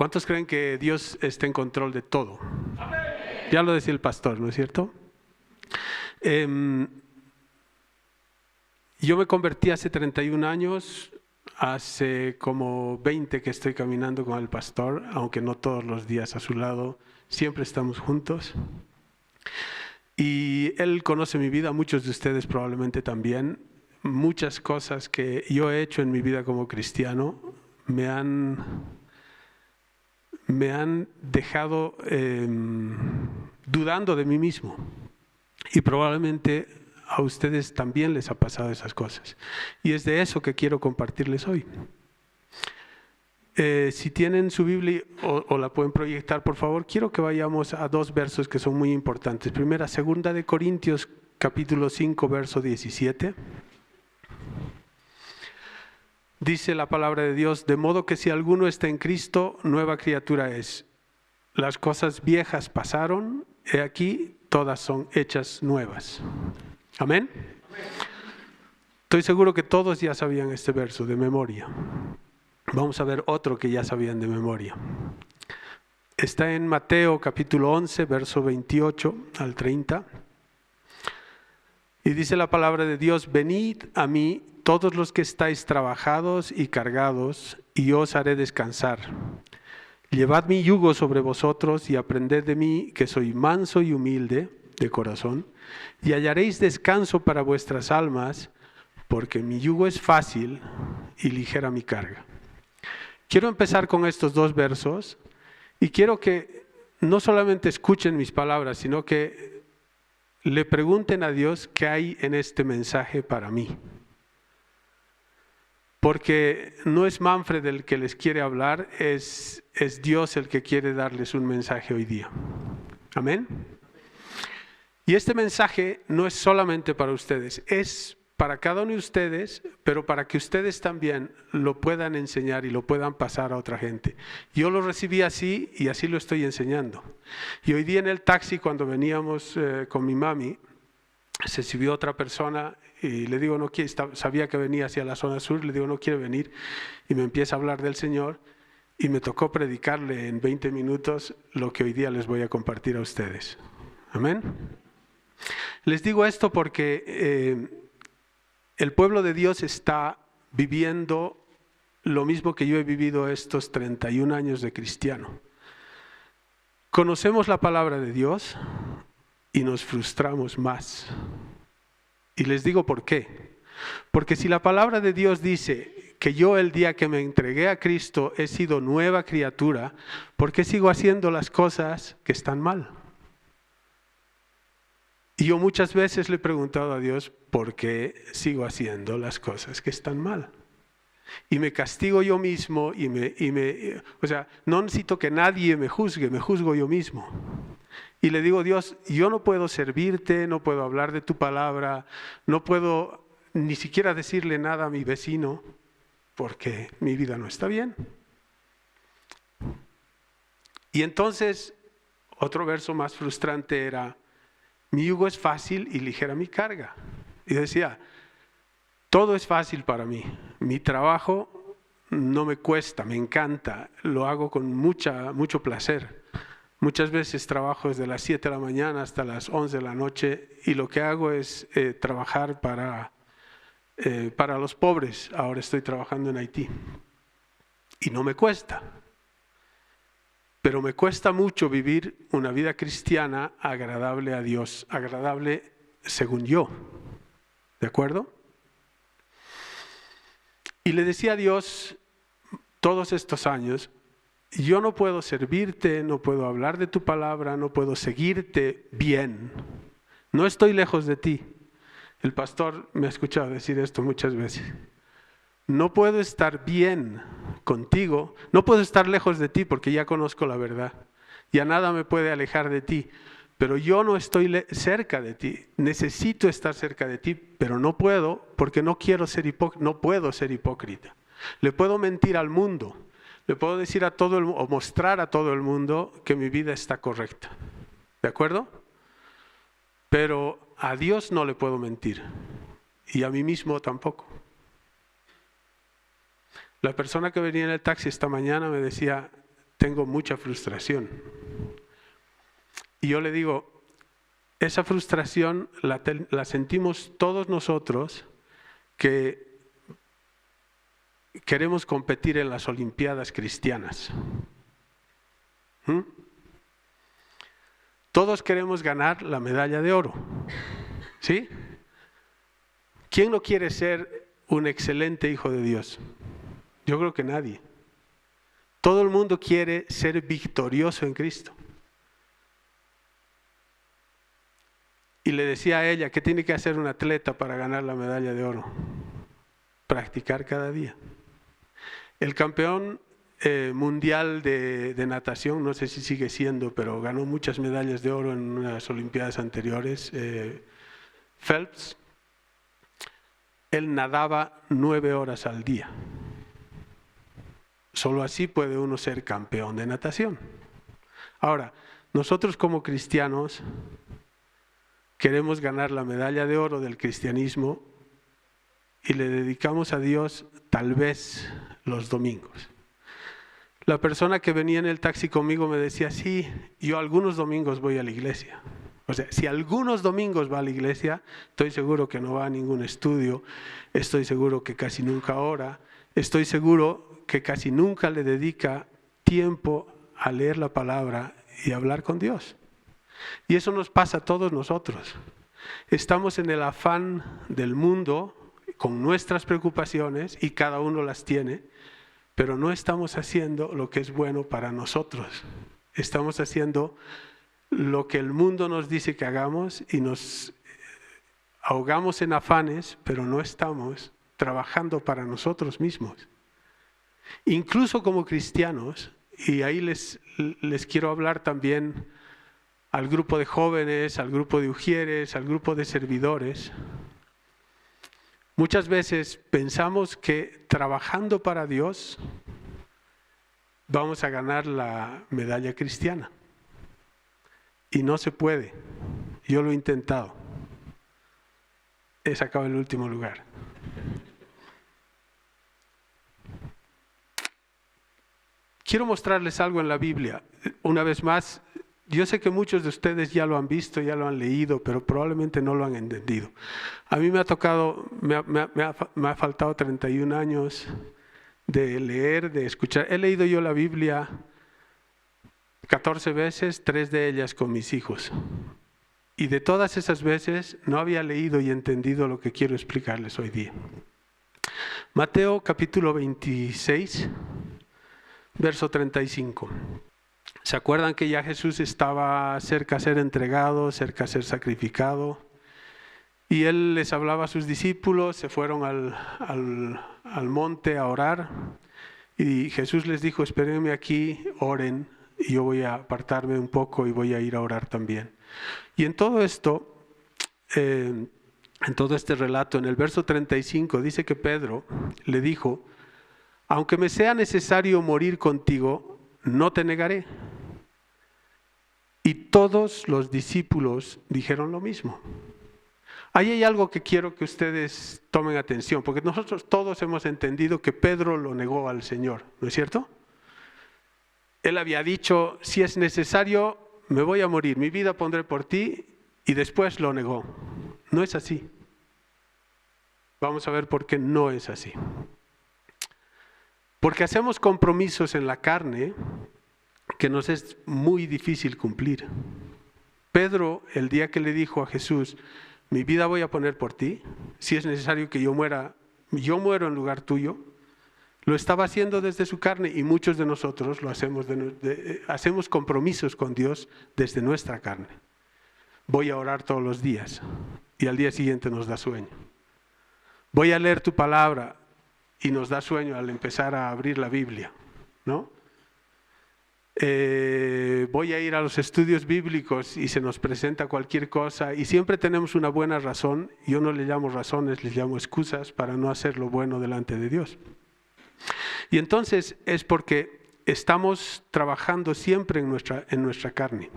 ¿Cuántos creen que Dios está en control de todo? Ya lo decía el pastor, ¿no es cierto? Yo me convertí hace 31 años, hace como 20 que estoy caminando con el pastor, aunque no todos los días a su lado, siempre estamos juntos. Y él conoce mi vida, muchos de ustedes probablemente también. Muchas cosas que yo he hecho en mi vida como cristiano me han dejado dudando de mí mismo. Y probablemente a ustedes también les ha pasado esas cosas. Y es de eso que quiero compartirles hoy. Si tienen su Biblia o la pueden proyectar, por favor, quiero que vayamos a dos versos que son muy importantes. Primera, segunda de Corintios, capítulo 5, verso 17. Dice la palabra de Dios: de modo que si alguno está en Cristo, nueva criatura es. Las cosas viejas pasaron, he aquí, todas son hechas nuevas. Amén. Estoy seguro que todos ya sabían este verso de memoria. Vamos a ver otro que ya sabían de memoria. Está en Mateo capítulo 11, verso 28 al 30. Y dice la palabra de Dios: venid a mí todos los que estáis trabajados y cargados, y yo os haré descansar. Llevad mi yugo sobre vosotros y aprended de mí, que soy manso y humilde de corazón, y hallaréis descanso para vuestras almas, porque mi yugo es fácil y ligera mi carga. Quiero empezar con estos dos versos y quiero que no solamente escuchen mis palabras, sino que le pregunten a Dios qué hay en este mensaje para mí. Porque no es Manfred el que les quiere hablar, es Dios el que quiere darles un mensaje hoy día. Amén. Y este mensaje no es solamente para ustedes, es para cada uno de ustedes, pero para que ustedes también lo puedan enseñar y lo puedan pasar a otra gente. Yo lo recibí así y así lo estoy enseñando. Y hoy día en el taxi, cuando veníamos con mi mami, se subió otra persona y le digo, no quiere, sabía que venía hacia la zona sur, le digo, no quiere venir, y me empieza a hablar del Señor y me tocó predicarle en 20 minutos lo que hoy día les voy a compartir a ustedes. Amén. Les digo esto porque el pueblo de Dios está viviendo lo mismo que yo he vivido estos 31 años de cristiano. Conocemos la palabra de Dios y nos frustramos más. Y les digo por qué. Porque si la palabra de Dios dice que yo el día que me entregué a Cristo he sido nueva criatura, ¿por qué sigo haciendo las cosas que están mal? Y yo muchas veces le he preguntado a Dios por qué sigo haciendo las cosas que están mal. Y me castigo yo mismo o sea, no necesito que nadie me juzgue, me juzgo yo mismo. Y le digo, Dios, yo no puedo servirte, no puedo hablar de tu palabra, no puedo ni siquiera decirle nada a mi vecino porque mi vida no está bien. Y entonces, otro verso más frustrante era: mi yugo es fácil y ligera mi carga. Y decía, todo es fácil para mí. Mi trabajo no me cuesta, me encanta, lo hago con mucho placer. Muchas veces trabajo desde las 7 de la mañana hasta las 11 de la noche y lo que hago es trabajar para los pobres. Ahora estoy trabajando en Haití y no me cuesta. Pero me cuesta mucho vivir una vida cristiana agradable a Dios, agradable según yo. ¿De acuerdo? Y le decía a Dios todos estos años, yo no puedo servirte, no puedo hablar de tu palabra, no puedo seguirte bien. No estoy lejos de ti. El pastor me ha escuchado decir esto muchas veces. No puedo estar bien contigo, no puedo estar lejos de ti porque ya conozco la verdad. Ya nada me puede alejar de ti, pero yo no estoy cerca de ti. Necesito estar cerca de ti, pero no puedo porque no puedo ser hipócrita. Le puedo mentir al mundo, le puedo decir a todo el mundo o mostrar a todo el mundo que mi vida está correcta. ¿De acuerdo? Pero a Dios no le puedo mentir y a mí mismo tampoco. La persona que venía en el taxi esta mañana me decía, tengo mucha frustración. Y yo le digo, esa frustración la sentimos todos nosotros que queremos competir en las Olimpiadas cristianas. Todos queremos ganar la medalla de oro. ¿Sí? ¿Quién no quiere ser un excelente hijo de Dios? Yo creo que nadie. Todo el mundo quiere ser victorioso en Cristo. Y le decía a ella, ¿qué tiene que hacer un atleta para ganar la medalla de oro? Practicar cada día. El campeón mundial de natación, no sé si sigue siendo, pero ganó muchas medallas de oro en unas Olimpiadas anteriores, Phelps, él nadaba 9 horas al día. Solo así puede uno ser campeón de natación. Ahora, nosotros como cristianos queremos ganar la medalla de oro del cristianismo y le dedicamos a Dios tal vez los domingos. La persona que venía en el taxi conmigo me decía, sí, yo algunos domingos voy a la iglesia. O sea, si algunos domingos va a la iglesia, estoy seguro que no va a ningún estudio, estoy seguro que casi nunca ora, estoy seguro que casi nunca le dedica tiempo a leer la palabra y hablar con Dios. Y eso nos pasa a todos nosotros. Estamos en el afán del mundo con nuestras preocupaciones y cada uno las tiene, pero no estamos haciendo lo que es bueno para nosotros. Estamos haciendo lo que el mundo nos dice que hagamos y nos ahogamos en afanes, pero no estamos trabajando para nosotros mismos. Incluso como cristianos, y ahí les quiero hablar también al grupo de jóvenes, al grupo de ujieres, al grupo de servidores. Muchas veces pensamos que trabajando para Dios vamos a ganar la medalla cristiana. Y no se puede. Yo lo he intentado. He sacado el último lugar. Quiero mostrarles algo en la Biblia. Una vez más, yo sé que muchos de ustedes ya lo han visto, ya lo han leído, pero probablemente no lo han entendido. A mí me ha tocado, me ha faltado 31 años de leer, de escuchar. He leído yo la Biblia 14 veces, 3 de ellas con mis hijos. Y de todas esas veces no había leído y entendido lo que quiero explicarles hoy día. Mateo capítulo 26, verso 35. ¿Se acuerdan que ya Jesús estaba cerca a ser entregado, cerca a ser sacrificado? Y Él les hablaba a sus discípulos, se fueron al monte a orar. Y Jesús les dijo, espérenme aquí, oren, y yo voy a apartarme un poco y voy a ir a orar también. Y en todo esto, en todo este relato, en el verso 35, dice que Pedro le dijo, aunque me sea necesario morir contigo, no te negaré. Y todos los discípulos dijeron lo mismo. Ahí hay algo que quiero que ustedes tomen atención, porque nosotros todos hemos entendido que Pedro lo negó al Señor, ¿no es cierto? Él había dicho, si es necesario, me voy a morir, mi vida pondré por ti, y después lo negó. No es así. Vamos a ver por qué no es así. Porque hacemos compromisos en la carne que nos es muy difícil cumplir. Pedro, el día que le dijo a Jesús, mi vida voy a poner por ti, si es necesario que yo muera, yo muero en lugar tuyo, lo estaba haciendo desde su carne y muchos de nosotros lo hacemos, hacemos compromisos con Dios desde nuestra carne. Voy a orar todos los días y al día siguiente nos da sueño. Voy a leer tu palabra y nos da sueño al empezar a abrir la Biblia, ¿no? Voy a ir a los estudios bíblicos y se nos presenta cualquier cosa y siempre tenemos una buena razón. Yo no le llamo razones, les llamo excusas para no hacer lo bueno delante de Dios. Y entonces es porque estamos trabajando siempre en nuestra carne.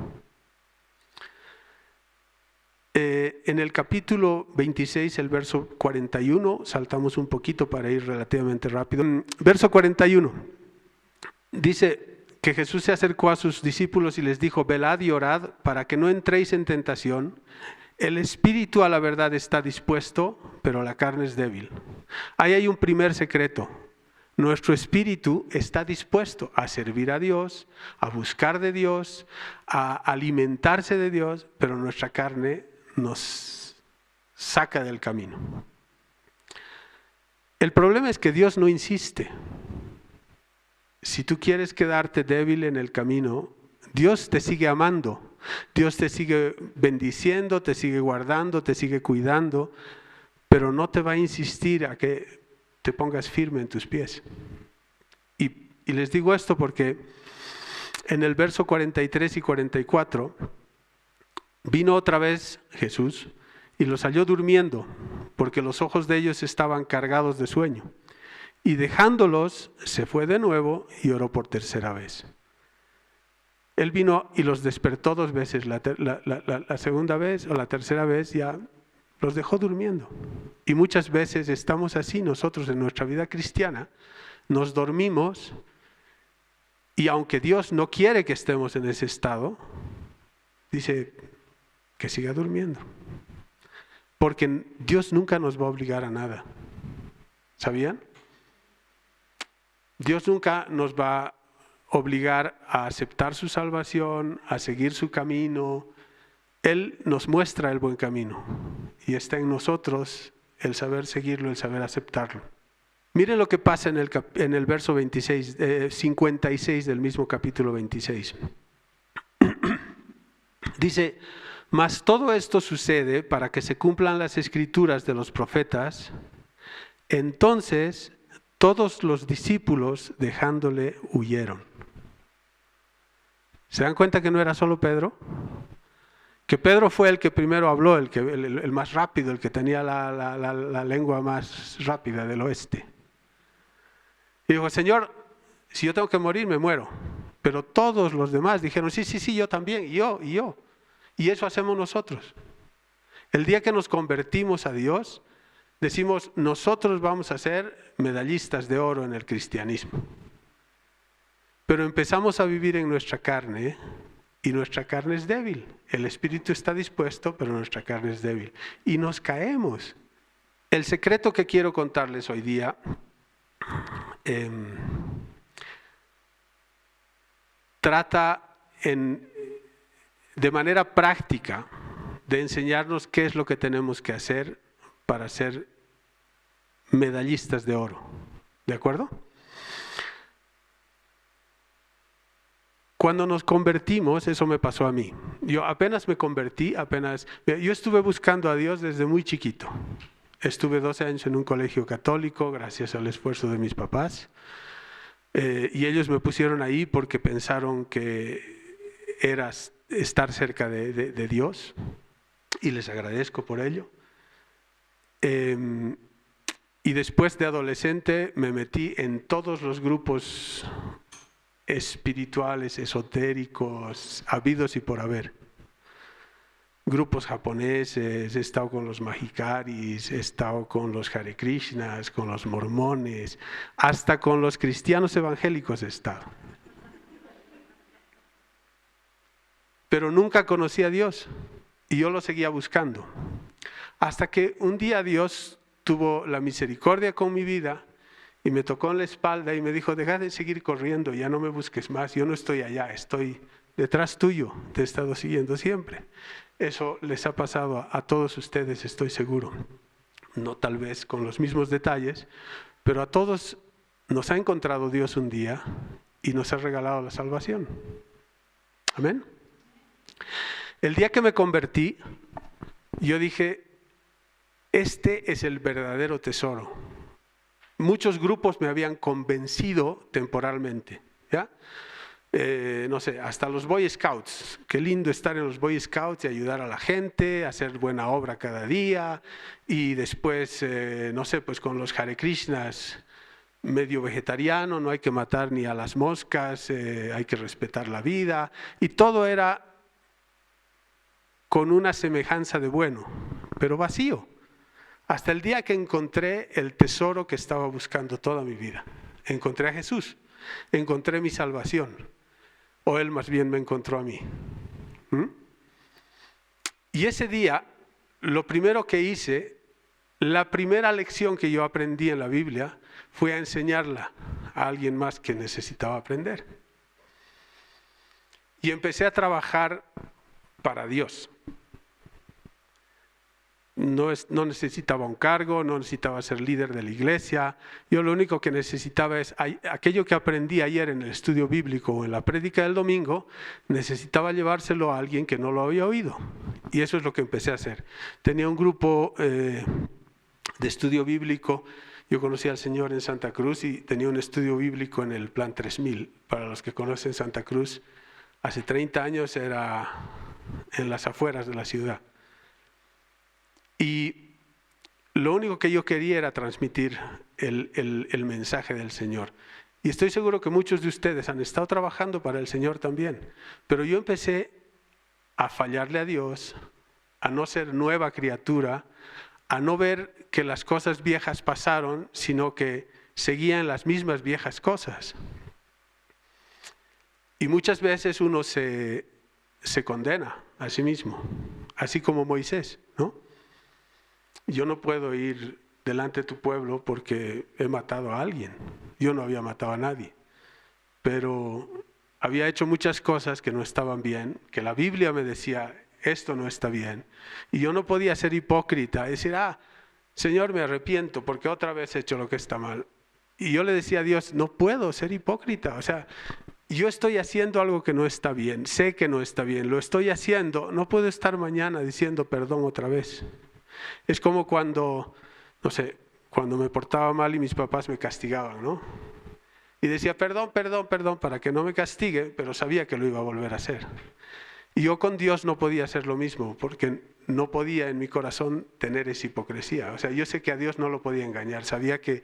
En el capítulo 26, el verso 41, saltamos un poquito para ir relativamente rápido. Verso 41, dice, que Jesús se acercó a sus discípulos y les dijo: velad y orad para que no entréis en tentación. El espíritu a la verdad está dispuesto, pero la carne es débil. Ahí hay un primer secreto. Nuestro espíritu está dispuesto a servir a Dios, a buscar de Dios, a alimentarse de Dios, pero nuestra carne nos saca del camino. El problema es que Dios no insiste. Si tú quieres quedarte débil en el camino, Dios te sigue amando. Dios te sigue bendiciendo, te sigue guardando, te sigue cuidando, pero no te va a insistir a que te pongas firme en tus pies. Y les digo esto porque en el verso 43 y 44 vino otra vez Jesús y los halló durmiendo, porque los ojos de ellos estaban cargados de sueño. Y dejándolos, se fue de nuevo y oró por tercera vez. Él vino y los despertó 2 veces. La segunda vez o la tercera vez ya los dejó durmiendo. Y muchas veces estamos así nosotros en nuestra vida cristiana. Nos dormimos y aunque Dios no quiere que estemos en ese estado, dice que siga durmiendo. Porque Dios nunca nos va a obligar a nada. ¿Sabían? Dios nunca nos va a obligar a aceptar su salvación, a seguir su camino. Él nos muestra el buen camino y está en nosotros el saber seguirlo, el saber aceptarlo. Miren lo que pasa en el verso 56 del mismo capítulo 26. Dice: mas todo esto sucede para que se cumplan las escrituras de los profetas. Entonces todos los discípulos, dejándole, huyeron. ¿Se dan cuenta que no era solo Pedro? Que Pedro fue el que primero habló, el más rápido, el que tenía la lengua más rápida del oeste. Y dijo: Señor, si yo tengo que morir, me muero. Pero todos los demás dijeron: sí, yo también, y yo. Y eso hacemos nosotros. El día que nos convertimos a Dios, decimos: nosotros vamos a ser medallistas de oro en el cristianismo. Pero empezamos a vivir en nuestra carne y nuestra carne es débil. El espíritu está dispuesto, pero nuestra carne es débil. Y nos caemos. El secreto que quiero contarles hoy día trata de manera práctica de enseñarnos qué es lo que tenemos que hacer para ser medallistas de oro. ¿De acuerdo? Cuando nos convertimos, eso me pasó a mí. Yo apenas me convertí, yo estuve buscando a Dios desde muy chiquito. Estuve 12 años en un colegio católico, gracias al esfuerzo de mis papás. Y ellos me pusieron ahí porque pensaron que era estar cerca de Dios. Y les agradezco por ello. Y después de adolescente me metí en todos los grupos espirituales, esotéricos, habidos y por haber. Grupos japoneses, he estado con los Mahikaris, he estado con los Hare Krishnas, con los mormones, hasta con los cristianos evangélicos he estado. Pero nunca conocí a Dios y yo lo seguía buscando. Hasta que un día Dios tuvo la misericordia con mi vida y me tocó en la espalda y me dijo: deja de seguir corriendo, ya no me busques más, yo no estoy allá, estoy detrás tuyo, te he estado siguiendo siempre. Eso les ha pasado a todos ustedes, estoy seguro. No tal vez con los mismos detalles, pero a todos nos ha encontrado Dios un día y nos ha regalado la salvación. Amén. El día que me convertí, yo dije: este es el verdadero tesoro. Muchos grupos me habían convencido temporalmente, ¿ya? No sé, hasta los Boy Scouts. Qué lindo estar en los Boy Scouts y ayudar a la gente, hacer buena obra cada día. Y después, no sé, pues con los Hare Krishnas, medio vegetariano, no hay que matar ni a las moscas, hay que respetar la vida. Y todo era con una semejanza de bueno, pero vacío. Hasta el día que encontré el tesoro que estaba buscando toda mi vida. Encontré a Jesús, encontré mi salvación. o Él más bien me encontró a mí. Y ese día, lo primero que hice, la primera lección que yo aprendí en la Biblia, fue a enseñarla a alguien más que necesitaba aprender. Y empecé a trabajar para Dios. No necesitaba un cargo, no necesitaba ser líder de la iglesia. Yo lo único que necesitaba es aquello que aprendí ayer en el estudio bíblico o en la prédica del domingo, necesitaba llevárselo a alguien que no lo había oído. Y eso es lo que empecé a hacer. Tenía un grupo de estudio bíblico. Yo conocí al Señor en Santa Cruz y tenía un estudio bíblico en el Plan 3000. Para los que conocen Santa Cruz, hace 30 años era en las afueras de la ciudad. Y lo único que yo quería era transmitir el mensaje del Señor. Y estoy seguro que muchos de ustedes han estado trabajando para el Señor también. Pero yo empecé a fallarle a Dios, a no ser nueva criatura, a no ver que las cosas viejas pasaron, sino que seguían las mismas viejas cosas. Y muchas veces uno se condena a sí mismo, así como Moisés, ¿no? Yo no puedo ir delante de tu pueblo porque he matado a alguien. Yo no había matado a nadie, pero había hecho muchas cosas que no estaban bien, que la Biblia me decía, esto no está bien. Y yo no podía ser hipócrita y decir, Señor, me arrepiento porque otra vez he hecho lo que está mal. Y yo le decía a Dios, no puedo ser hipócrita. O sea, yo estoy haciendo algo que no está bien, sé que no está bien, lo estoy haciendo, no puedo estar mañana diciendo perdón otra vez. Es como cuando, no sé, cuando me portaba mal y mis papás me castigaban, ¿no? Y decía, perdón, perdón, perdón, para que no me castigue, pero sabía que lo iba a volver a hacer. Y yo con Dios no podía hacer lo mismo, porque no podía en mi corazón tener esa hipocresía. O sea, yo sé que a Dios no lo podía engañar, sabía que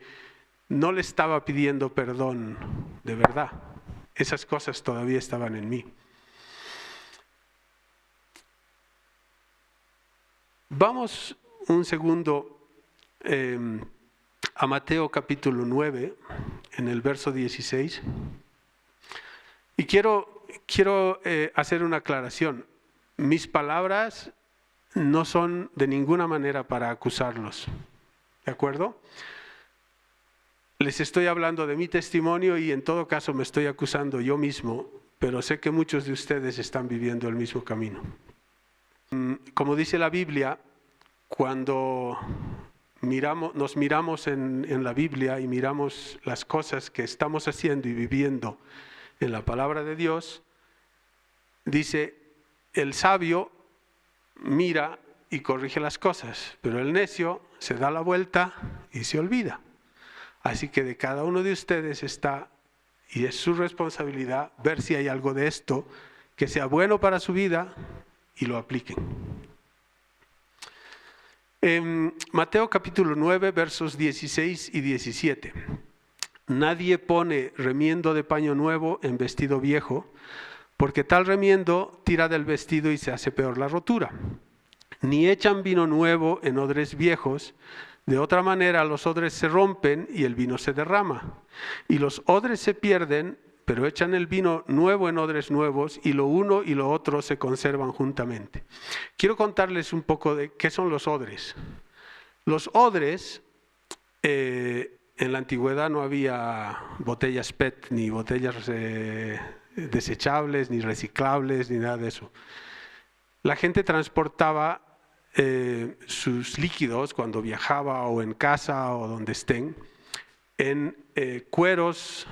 no le estaba pidiendo perdón de verdad. Esas cosas todavía estaban en mí. Vamos un segundo a Mateo capítulo 9, en el verso 16. Y quiero hacer una aclaración. Mis palabras no son de ninguna manera para acusarlos, ¿de acuerdo? Les estoy hablando de mi testimonio y en todo caso me estoy acusando yo mismo, pero sé que muchos de ustedes están viviendo el mismo camino. Como dice la Biblia, cuando nos miramos en la Biblia y miramos las cosas que estamos haciendo y viviendo en la palabra de Dios, dice, el sabio mira y corrige las cosas, pero el necio se da la vuelta y se olvida. Así que de cada uno de ustedes está, y es su responsabilidad, ver si hay algo de esto que sea bueno para su vida y lo apliquen. En Mateo capítulo 9, versos 16 y 17. Nadie pone remiendo de paño nuevo en vestido viejo, porque tal remiendo tira del vestido y se hace peor la rotura. Ni echan vino nuevo en odres viejos, de otra manera los odres se rompen y el vino se derrama. Y los odres se pierden, pero echan el vino nuevo en odres nuevos y lo uno y lo otro se conservan juntamente. Quiero contarles un poco de qué son los odres. Los odres, en la antigüedad no había botellas PET, ni botellas desechables, ni reciclables, ni nada de eso. La gente transportaba sus líquidos cuando viajaba o en casa o donde estén en cueros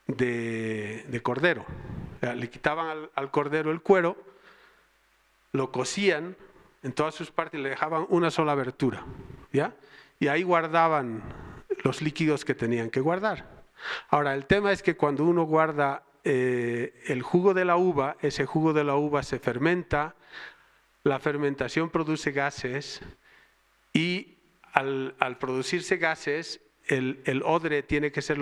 de cordero. O sea, le quitaban al cordero el cuero, lo cosían en todas sus partes y le dejaban una sola abertura, ¿ya? Y ahí guardaban los líquidos que tenían que guardar. Ahora, el tema es que cuando uno guarda el jugo de la uva, ese jugo de la uva se fermenta, la fermentación produce gases y al producirse gases, el odre tiene que ser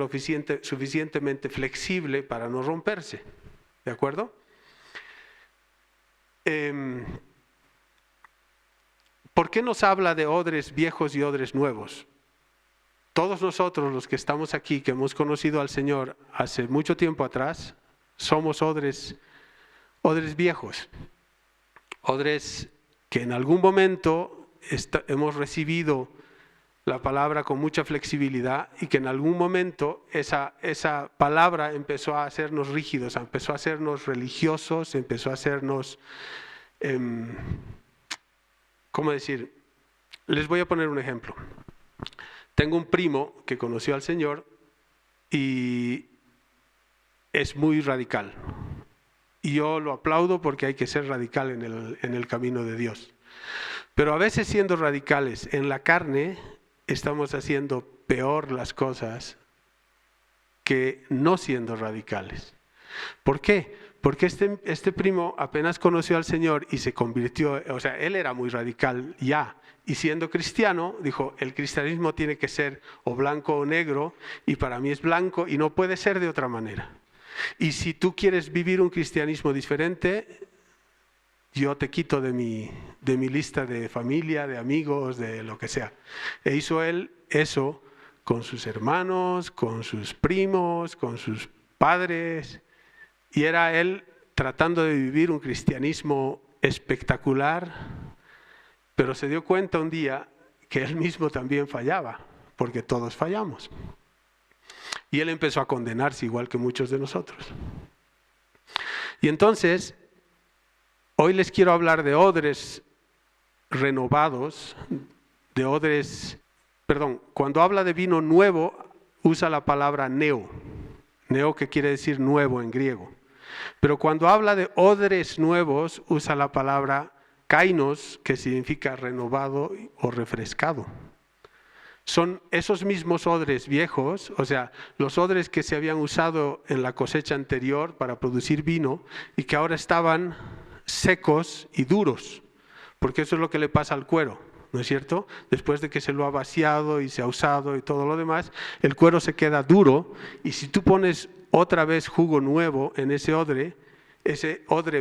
suficientemente flexible para no romperse, ¿de acuerdo? ¿Por qué nos habla de odres viejos y odres nuevos? Todos nosotros los que estamos aquí, que hemos conocido al Señor hace mucho tiempo atrás, somos odres viejos, odres que en algún momento hemos recibido la palabra con mucha flexibilidad y que en algún momento esa palabra empezó a hacernos rígidos, empezó a hacernos religiosos, empezó a hacernos, ¿cómo decir? Les voy a poner un ejemplo. Tengo un primo que conoció al Señor y es muy radical. Y yo lo aplaudo porque hay que ser radical en el camino de Dios. Pero a veces siendo radicales en la carne, estamos haciendo peor las cosas que no siendo radicales. ¿Por qué? Porque este primo apenas conoció al Señor y se convirtió, o sea, él era muy radical ya. Y siendo cristiano, dijo, el cristianismo tiene que ser o blanco o negro, y para mí es blanco y no puede ser de otra manera. Y si tú quieres vivir un cristianismo diferente, yo te quito de mi lista de familia, de amigos, de lo que sea. E hizo él eso con sus hermanos, con sus primos, con sus padres, y era él tratando de vivir un cristianismo espectacular, pero se dio cuenta un día que él mismo también fallaba, porque todos fallamos. Y él empezó a condenarse igual que muchos de nosotros. Y entonces, hoy les quiero hablar de odres renovados, de odres, cuando habla de vino nuevo, usa la palabra neo, que quiere decir nuevo en griego. Pero cuando habla de odres nuevos, usa la palabra kainos, que significa renovado o refrescado. Son esos mismos odres viejos, o sea, los odres que se habían usado en la cosecha anterior para producir vino y que ahora estaban secos y duros, porque eso es lo que le pasa al cuero, ¿no es cierto? Después de que se lo ha vaciado y se ha usado y todo lo demás, el cuero se queda duro, y si tú pones otra vez jugo nuevo en ese odre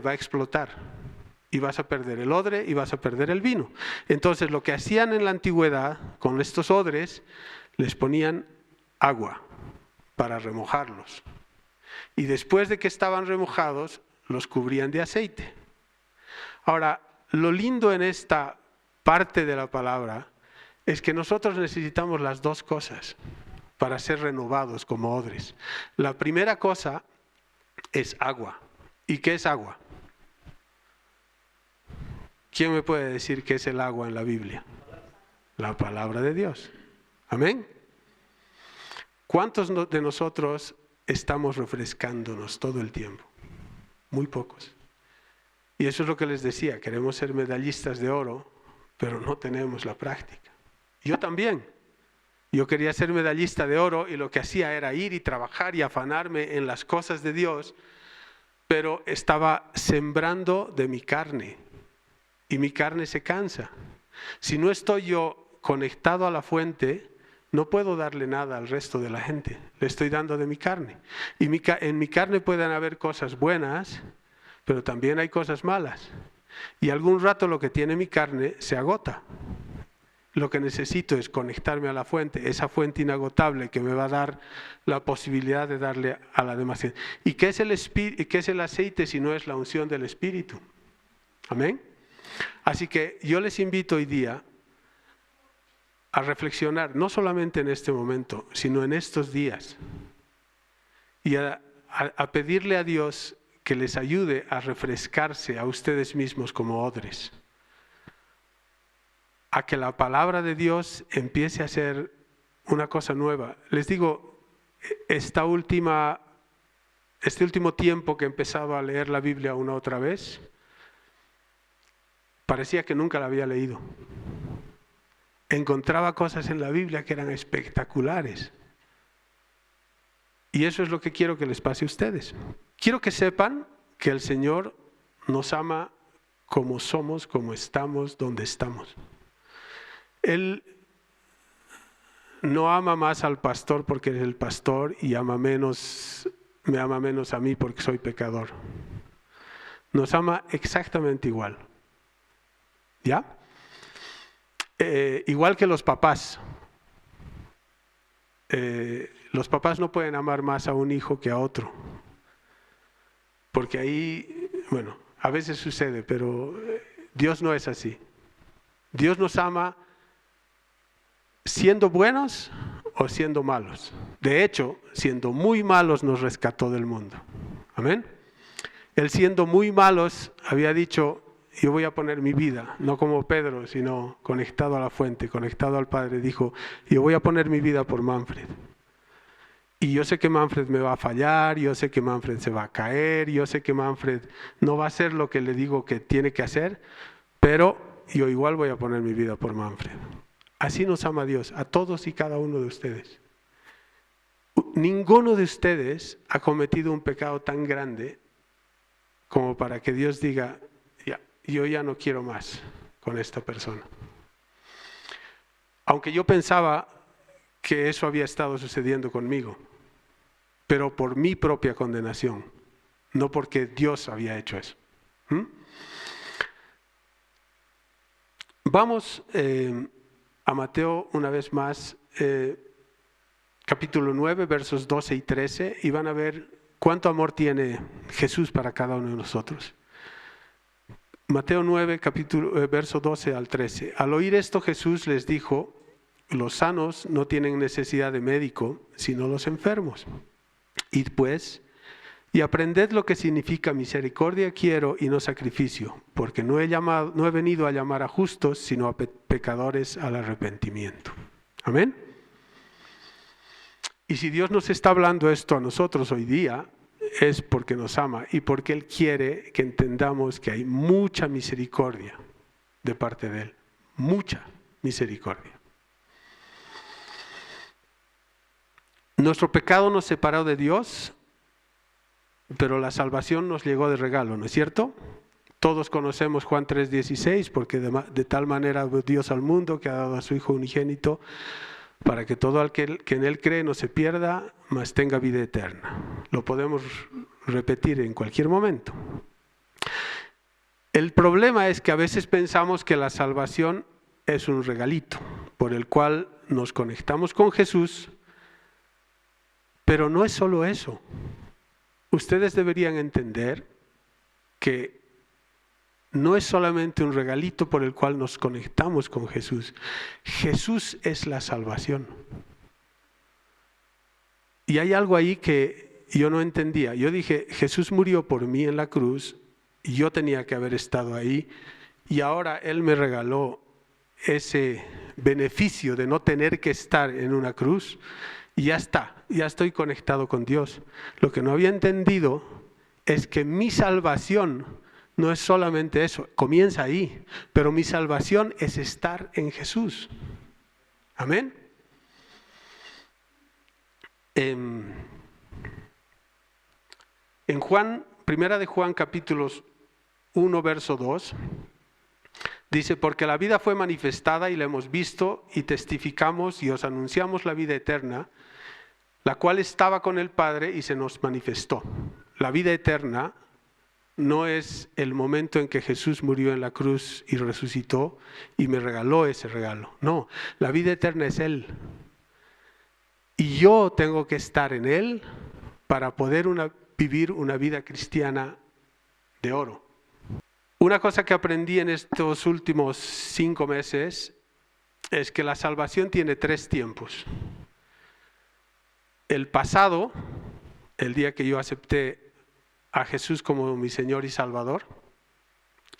va a explotar. Y vas a perder el odre y vas a perder el vino. Entonces lo que hacían en la antigüedad con estos odres, les ponían agua para remojarlos. Y después de que estaban remojados, los cubrían de aceite. Ahora, lo lindo en esta parte de la palabra es que nosotros necesitamos las dos cosas para ser renovados como odres. La primera cosa es agua. ¿Y qué es agua? ¿Quién me puede decir qué es el agua en la Biblia? La palabra de Dios. Amén. ¿Cuántos de nosotros estamos refrescándonos todo el tiempo? Muy pocos. Y eso es lo que les decía, queremos ser medallistas de oro, pero no tenemos la práctica. Yo también. Yo quería ser medallista de oro y lo que hacía era ir y trabajar y afanarme en las cosas de Dios, pero estaba sembrando de mi carne. Y mi carne se cansa. Si no estoy yo conectado a la fuente, no puedo darle nada al resto de la gente. Le estoy dando de mi carne. Y en mi carne pueden haber cosas buenas, pero también hay cosas malas. Y algún rato lo que tiene mi carne se agota. Lo que necesito es conectarme a la fuente, esa fuente inagotable que me va a dar la posibilidad de darle a la demás gente. ¿Y qué es el aceite si no es la unción del Espíritu? Amén. Así que yo les invito hoy día a reflexionar, no solamente en este momento, sino en estos días, y a pedirle a Dios que les ayude a refrescarse a ustedes mismos como odres, a que la palabra de Dios empiece a ser una cosa nueva. Les digo, este último tiempo que he empezado a leer la Biblia una otra vez, parecía que nunca la había leído. Encontraba cosas en la Biblia que eran espectaculares. Y eso es lo que quiero que les pase a ustedes. Quiero que sepan que el Señor nos ama como somos, como estamos, donde estamos. Él no ama más al pastor porque es el pastor y me ama menos a mí porque soy pecador. Nos ama exactamente igual. ¿Ya? Igual que los papás. Los papás no pueden amar más a un hijo que a otro. Porque ahí, bueno, a veces sucede, pero Dios no es así. Dios nos ama siendo buenos o siendo malos. De hecho, siendo muy malos nos rescató del mundo. Amén. Él siendo muy malos había dicho, yo voy a poner mi vida, no como Pedro, sino conectado a la fuente, conectado al Padre. Dijo, yo voy a poner mi vida por Manfred. Y yo sé que Manfred me va a fallar, yo sé que Manfred se va a caer, yo sé que Manfred no va a hacer lo que le digo que tiene que hacer, pero yo igual voy a poner mi vida por Manfred. Así nos ama Dios, a todos y cada uno de ustedes. Ninguno de ustedes ha cometido un pecado tan grande como para que Dios diga, yo ya no quiero más con esta persona. Aunque yo pensaba que eso había estado sucediendo conmigo, pero por mi propia condenación, no porque Dios había hecho eso. Vamos a Mateo una vez más, capítulo 9, versos 12 y 13, y van a ver cuánto amor tiene Jesús para cada uno de nosotros. Mateo 9, verso 12 al 13. Al oír esto, Jesús les dijo, los sanos no tienen necesidad de médico, sino los enfermos. Id pues, y aprended lo que significa misericordia quiero y no sacrificio, porque no he venido a llamar a justos, sino a pecadores al arrepentimiento. Amén. Y si Dios nos está hablando esto a nosotros hoy día, es porque nos ama y porque Él quiere que entendamos que hay mucha misericordia de parte de Él. Mucha misericordia. Nuestro pecado nos separó de Dios, pero la salvación nos llegó de regalo, ¿no es cierto? Todos conocemos Juan 3:16, porque de tal manera amó Dios al mundo que ha dado a su Hijo unigénito, para que todo el que en Él cree no se pierda, mas tenga vida eterna. Lo podemos repetir en cualquier momento. El problema es que a veces pensamos que la salvación es un regalito, por el cual nos conectamos con Jesús, pero no es solo eso. Ustedes deberían entender que no es solamente un regalito por el cual nos conectamos con Jesús. Jesús es la salvación. Y hay algo ahí que yo no entendía. Yo dije, Jesús murió por mí en la cruz, y yo tenía que haber estado ahí, y ahora Él me regaló ese beneficio de no tener que estar en una cruz, y ya está, ya estoy conectado con Dios. Lo que no había entendido es que mi salvación no es solamente eso, comienza ahí, pero mi salvación es estar en Jesús. Amén. En Juan, primera de Juan, capítulos 1, verso 2, dice, porque la vida fue manifestada y la hemos visto y testificamos y os anunciamos la vida eterna, la cual estaba con el Padre y se nos manifestó. La vida eterna no es el momento en que Jesús murió en la cruz y resucitó y me regaló ese regalo. No, la vida eterna es Él. Y yo tengo que estar en Él para poder vivir una vida cristiana de oro. Una cosa que aprendí en estos últimos 5 meses es que la salvación tiene 3 tiempos. El pasado, el día que yo acepté a Jesús como mi Señor y Salvador,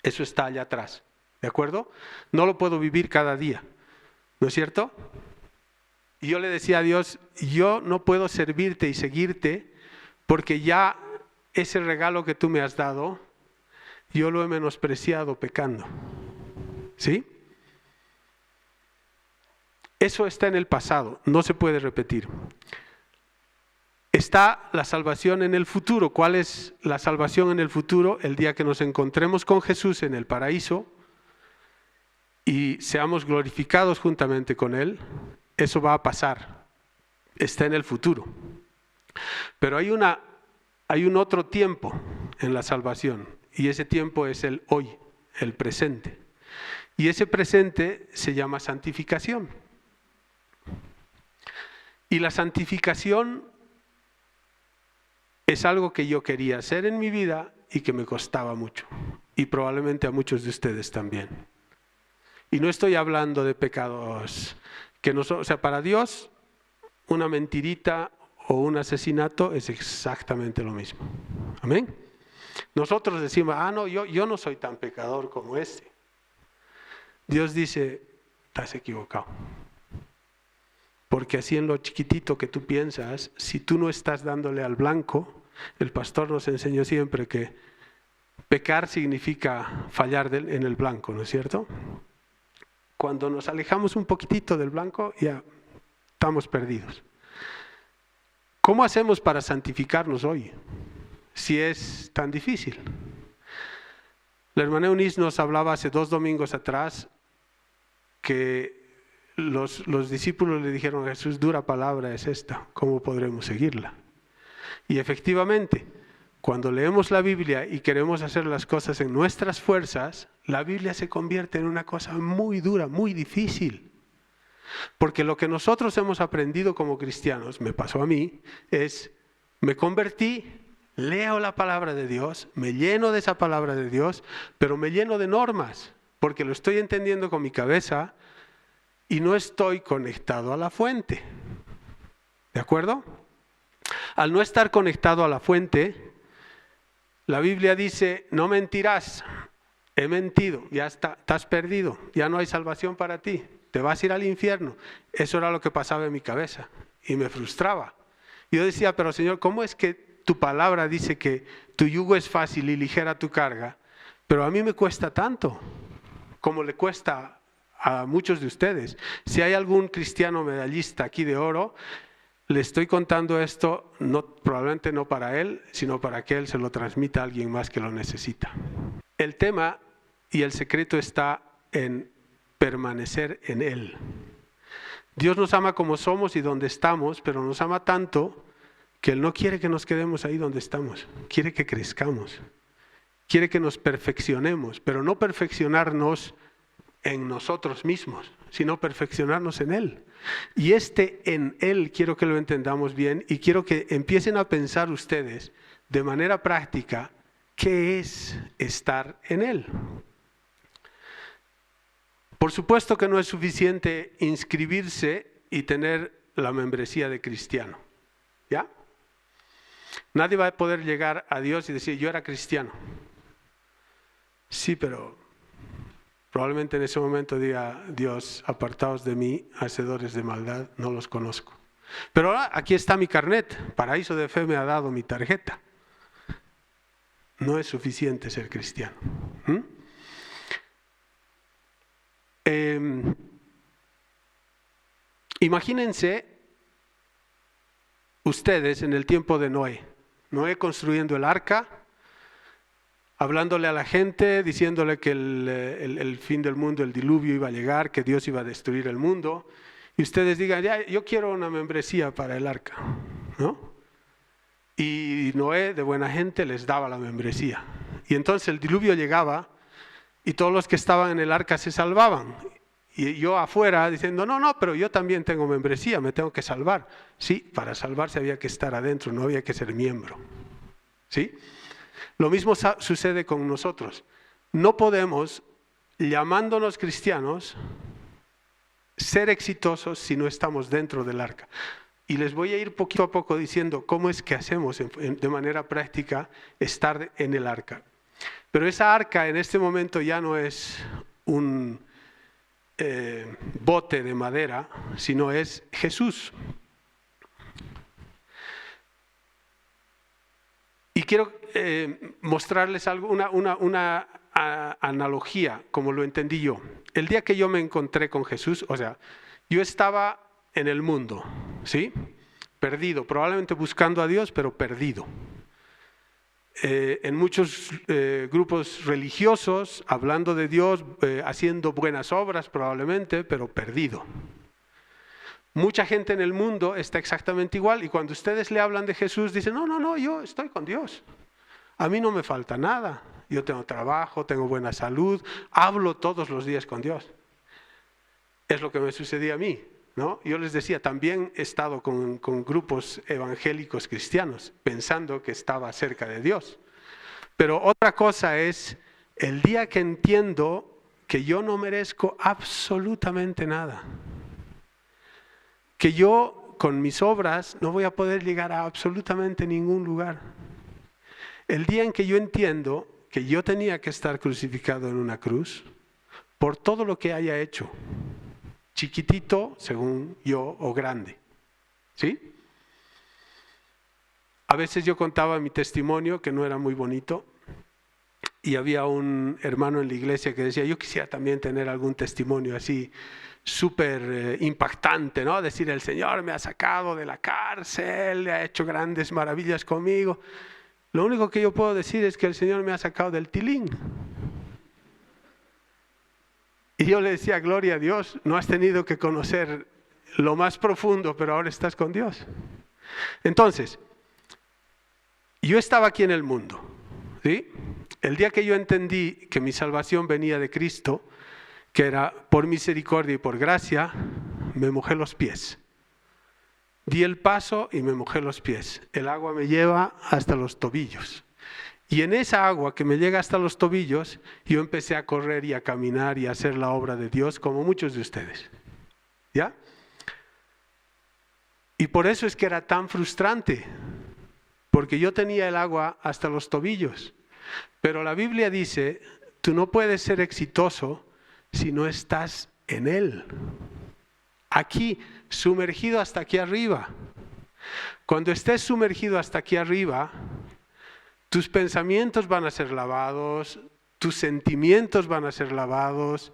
eso está allá atrás, ¿de acuerdo? No lo puedo vivir cada día, ¿no es cierto? Y yo le decía a Dios, yo no puedo servirte y seguirte porque ya ese regalo que tú me has dado, yo lo he menospreciado pecando, ¿sí? Eso está en el pasado, no se puede repetir. Está la salvación en el futuro. ¿Cuál es la salvación en el futuro? El día que nos encontremos con Jesús en el paraíso y seamos glorificados juntamente con Él, eso va a pasar. Está en el futuro. Pero hay un otro tiempo en la salvación, y ese tiempo es el hoy, el presente. Y ese presente se llama santificación. Y la santificación es algo que yo quería hacer en mi vida y que me costaba mucho. Y probablemente a muchos de ustedes también. Y no estoy hablando de pecados que no son, o sea, para Dios una mentirita o un asesinato es exactamente lo mismo. Amén. Nosotros decimos, no, yo no soy tan pecador como este. Dios dice, estás equivocado. Porque así en lo chiquitito que tú piensas, si tú no estás dándole al blanco, el pastor nos enseñó siempre que pecar significa fallar en el blanco, ¿no es cierto? Cuando nos alejamos un poquitito del blanco, ya estamos perdidos. ¿Cómo hacemos para santificarnos hoy? Si es tan difícil. La hermana Eunice nos hablaba hace 2 domingos atrás que los discípulos le dijeron a Jesús, dura palabra es esta, ¿cómo podremos seguirla? Y efectivamente, cuando leemos la Biblia y queremos hacer las cosas en nuestras fuerzas, la Biblia se convierte en una cosa muy dura, muy difícil. Porque lo que nosotros hemos aprendido como cristianos, me pasó a mí, es, me convertí, leo la palabra de Dios, me lleno de esa palabra de Dios, pero me lleno de normas, porque lo estoy entendiendo con mi cabeza y no estoy conectado a la fuente. ¿De acuerdo? Al no estar conectado a la fuente, la Biblia dice, no mentirás, he mentido, ya está, estás perdido, ya no hay salvación para ti, te vas a ir al infierno. Eso era lo que pasaba en mi cabeza y me frustraba. Yo decía, pero Señor, ¿cómo es que tu palabra dice que tu yugo es fácil y ligera tu carga? Pero a mí me cuesta tanto como le cuesta a muchos de ustedes. Si hay algún cristiano medallista aquí de oro, le estoy contando esto, probablemente no para él, sino para que él se lo transmita a alguien más que lo necesita. El tema y el secreto está en permanecer en Él. Dios nos ama como somos y donde estamos, pero nos ama tanto que Él no quiere que nos quedemos ahí donde estamos. Quiere que crezcamos. Quiere que nos perfeccionemos, pero no perfeccionarnos en nosotros mismos, sino perfeccionarnos en Él. Y en Él quiero que lo entendamos bien y quiero que empiecen a pensar ustedes de manera práctica qué es estar en Él. Por supuesto que no es suficiente inscribirse y tener la membresía de cristiano. ¿Ya? Nadie va a poder llegar a Dios y decir, yo era cristiano. Sí, pero probablemente en ese momento diga, Dios, apartaos de mí, hacedores de maldad, no los conozco. Pero ahora aquí está mi carnet, Paraíso de Fe me ha dado mi tarjeta. No es suficiente ser cristiano. Imagínense ustedes en el tiempo de Noé. Noé construyendo el arca, hablándole a la gente, diciéndole que el fin del mundo, el diluvio iba a llegar, que Dios iba a destruir el mundo. Y ustedes digan, ya, yo quiero una membresía para el arca, ¿no? Y Noé, de buena gente, les daba la membresía. Y entonces el diluvio llegaba y todos los que estaban en el arca se salvaban. Y yo afuera diciendo, no, pero yo también tengo membresía, me tengo que salvar. Sí, para salvarse había que estar adentro, no había que ser miembro. ¿Sí? Lo mismo sucede con nosotros. No podemos, llamándonos cristianos, ser exitosos si no estamos dentro del arca. Y les voy a ir poquito a poco diciendo cómo es que hacemos de manera práctica estar en el arca. Pero esa arca en este momento ya no es un bote de madera, sino es Jesús. Y quiero mostrarles algo, una analogía, como lo entendí yo. El día que yo me encontré con Jesús, o sea, yo estaba en el mundo, ¿sí? Perdido, probablemente buscando a Dios, pero perdido. En muchos grupos religiosos, hablando de Dios, haciendo buenas obras probablemente, pero perdido. Mucha gente en el mundo está exactamente igual y cuando ustedes le hablan de Jesús dicen, no, yo estoy con Dios. A mí no me falta nada. Yo tengo trabajo, tengo buena salud, hablo todos los días con Dios. Es lo que me sucedía a mí. ¿no? Yo les decía, también he estado con grupos evangélicos cristianos pensando que estaba cerca de Dios. Pero otra cosa es el día que entiendo que yo no merezco absolutamente nada. Que yo con mis obras no voy a poder llegar a absolutamente ningún lugar. El día en que yo entiendo que yo tenía que estar crucificado en una cruz por todo lo que haya hecho. Chiquitito, según yo, o grande. ¿Sí? A veces yo contaba mi testimonio, que no era muy bonito, y había un hermano en la iglesia que decía, yo quisiera también tener algún testimonio así súper impactante, ¿no? Decir, el Señor me ha sacado de la cárcel, ha hecho grandes maravillas conmigo. Lo único que yo puedo decir es que el Señor me ha sacado del tilín. Y yo le decía, gloria a Dios, no has tenido que conocer lo más profundo, pero ahora estás con Dios. Entonces, yo estaba aquí en el mundo, ¿sí? El día que yo entendí que mi salvación venía de Cristo, que era por misericordia y por gracia, me mojé los pies. Di el paso y me mojé los pies. El agua me lleva hasta los tobillos. Y en esa agua que me llega hasta los tobillos, yo empecé a correr y a caminar y a hacer la obra de Dios como muchos de ustedes. ¿Ya? Y por eso es que era tan frustrante, porque yo tenía el agua hasta los tobillos. Pero la Biblia dice, tú no puedes ser exitoso si no estás en Él. Aquí, sumergido hasta aquí arriba. Cuando estés sumergido hasta aquí arriba, tus pensamientos van a ser lavados, tus sentimientos van a ser lavados,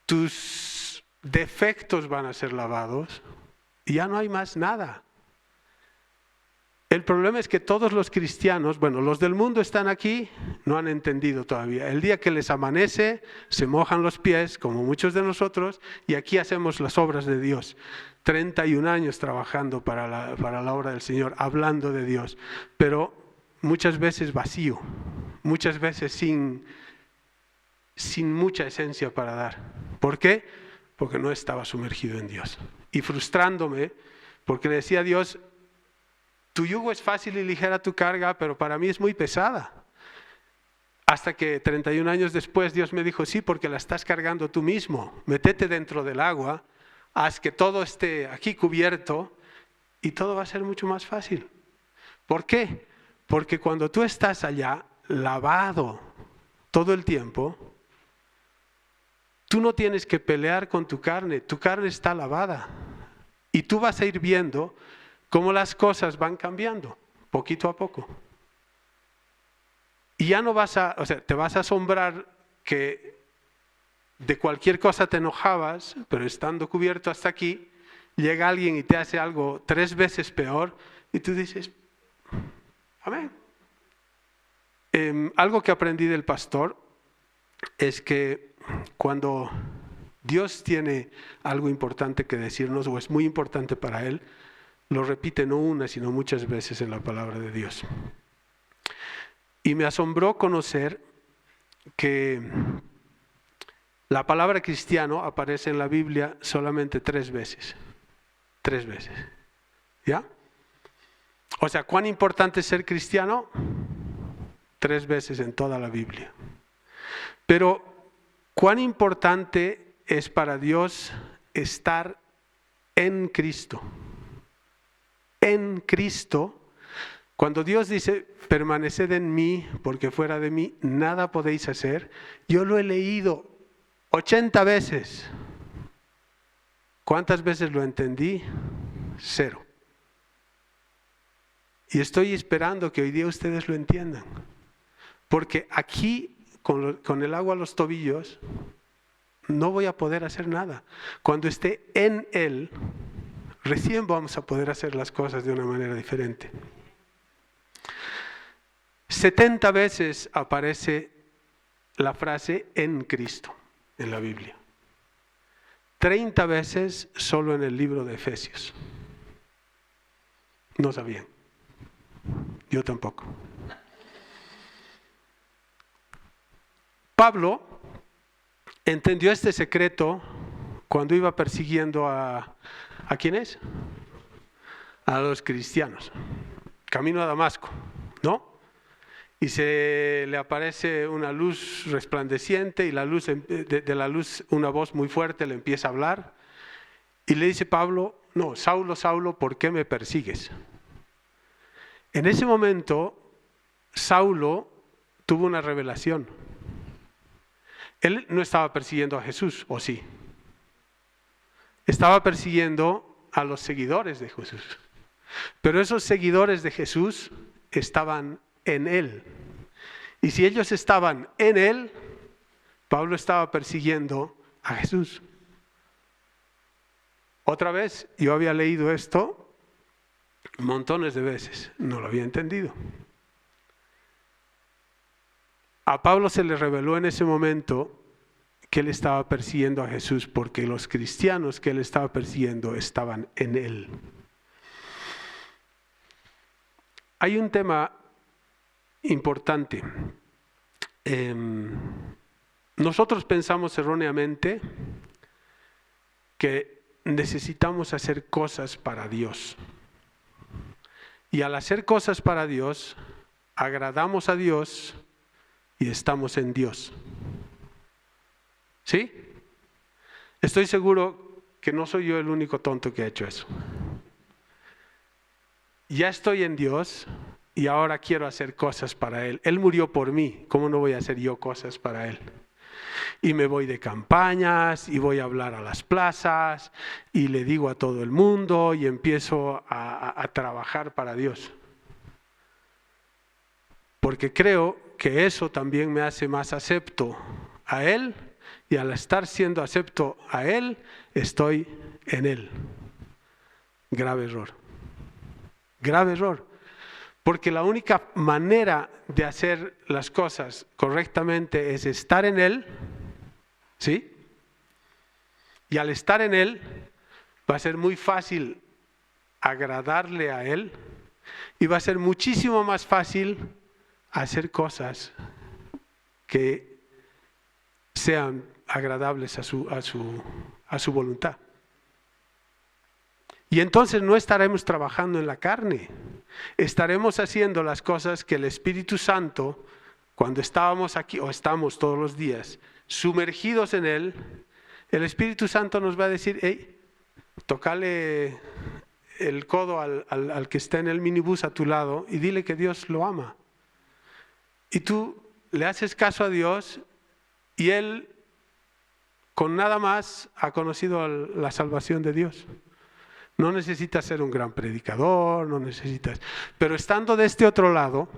tus defectos van a ser lavados y ya no hay más nada. El problema es que todos los cristianos, bueno, los del mundo están aquí, no han entendido todavía. El día que les amanece, se mojan los pies, como muchos de nosotros, y aquí hacemos las obras de Dios. 31 años trabajando para la obra del Señor, hablando de Dios, pero muchas veces vacío, muchas veces sin mucha esencia para dar. ¿Por qué? Porque no estaba sumergido en Dios. Y frustrándome, porque le decía a Dios, tu yugo es fácil y ligera tu carga, pero para mí es muy pesada. Hasta que 31 años después Dios me dijo, sí, porque la estás cargando tú mismo. Métete dentro del agua, haz que todo esté aquí cubierto y todo va a ser mucho más fácil. ¿Por qué? Porque cuando tú estás allá, lavado todo el tiempo, tú no tienes que pelear con tu carne está lavada. Y tú vas a ir viendo cómo las cosas van cambiando, poquito a poco. Y ya no te vas a asombrar que de cualquier cosa te enojabas, pero estando cubierto hasta aquí, llega alguien y te hace algo 3 veces peor, y tú dices, amén. Algo que aprendí del pastor es que cuando Dios tiene algo importante que decirnos, o es muy importante para Él, lo repite no una, sino muchas veces en la palabra de Dios. Y me asombró conocer que la palabra cristiano aparece en la Biblia solamente 3 veces. 3 veces. ¿Ya? O sea, ¿cuán importante es ser cristiano? 3 veces en toda la Biblia. Pero, ¿cuán importante es para Dios estar en Cristo? En Cristo, cuando Dios dice, permaneced en mí, porque fuera de mí nada podéis hacer, yo lo he leído 80 veces. ¿Cuántas veces lo entendí? 0. Y estoy esperando que hoy día ustedes lo entiendan. Porque aquí, con el agua a los tobillos, no voy a poder hacer nada. Cuando esté en Él, recién vamos a poder hacer las cosas de una manera diferente. 70 veces aparece la frase en Cristo en la Biblia. 30 veces solo en el libro de Efesios. No sabían. Yo tampoco. Pablo entendió este secreto cuando iba persiguiendo ¿a quiénes? A los cristianos, camino a Damasco, ¿no? Y se le aparece una luz resplandeciente y de la luz una voz muy fuerte le empieza a hablar y le dice Saulo, Saulo, ¿por qué me persigues? En ese momento, Saulo tuvo una revelación. Él no estaba persiguiendo a Jesús, ¿o sí? Estaba persiguiendo a los seguidores de Jesús. Pero esos seguidores de Jesús estaban en él. Y si ellos estaban en él, Pablo estaba persiguiendo a Jesús. Otra vez, yo había leído esto montones de veces, no lo había entendido. A Pablo se le reveló en ese momento que él estaba persiguiendo a Jesús porque los cristianos que él estaba persiguiendo estaban en él. Hay un tema importante. Nosotros pensamos erróneamente que necesitamos hacer cosas para Dios. Y al hacer cosas para Dios, agradamos a Dios y estamos en Dios. ¿Sí? Estoy seguro que no soy yo el único tonto que ha hecho eso. Ya estoy en Dios y ahora quiero hacer cosas para Él. Él murió por mí, ¿cómo no voy a hacer yo cosas para Él? Y me voy de campañas y voy a hablar a las plazas y le digo a todo el mundo y empiezo a trabajar para Dios. Porque creo que eso también me hace más acepto a Él y al estar siendo acepto a Él, estoy en Él. Grave error. Grave error. Porque la única manera de hacer las cosas correctamente es estar en Él, ¿sí? Y al estar en Él, va a ser muy fácil agradarle a Él y va a ser muchísimo más fácil hacer cosas que sean agradables a su voluntad. Y entonces no estaremos trabajando en la carne, estaremos haciendo las cosas que el Espíritu Santo, cuando estábamos aquí o estamos todos los días sumergidos en Él, el Espíritu Santo nos va a decir, hey, tócale el codo al que está en el minibús a tu lado y dile que Dios lo ama. Y tú le haces caso a Dios y Él con nada más ha conocido la salvación de Dios. No necesitas ser un gran predicador, no necesitas. Pero estando de este otro lado,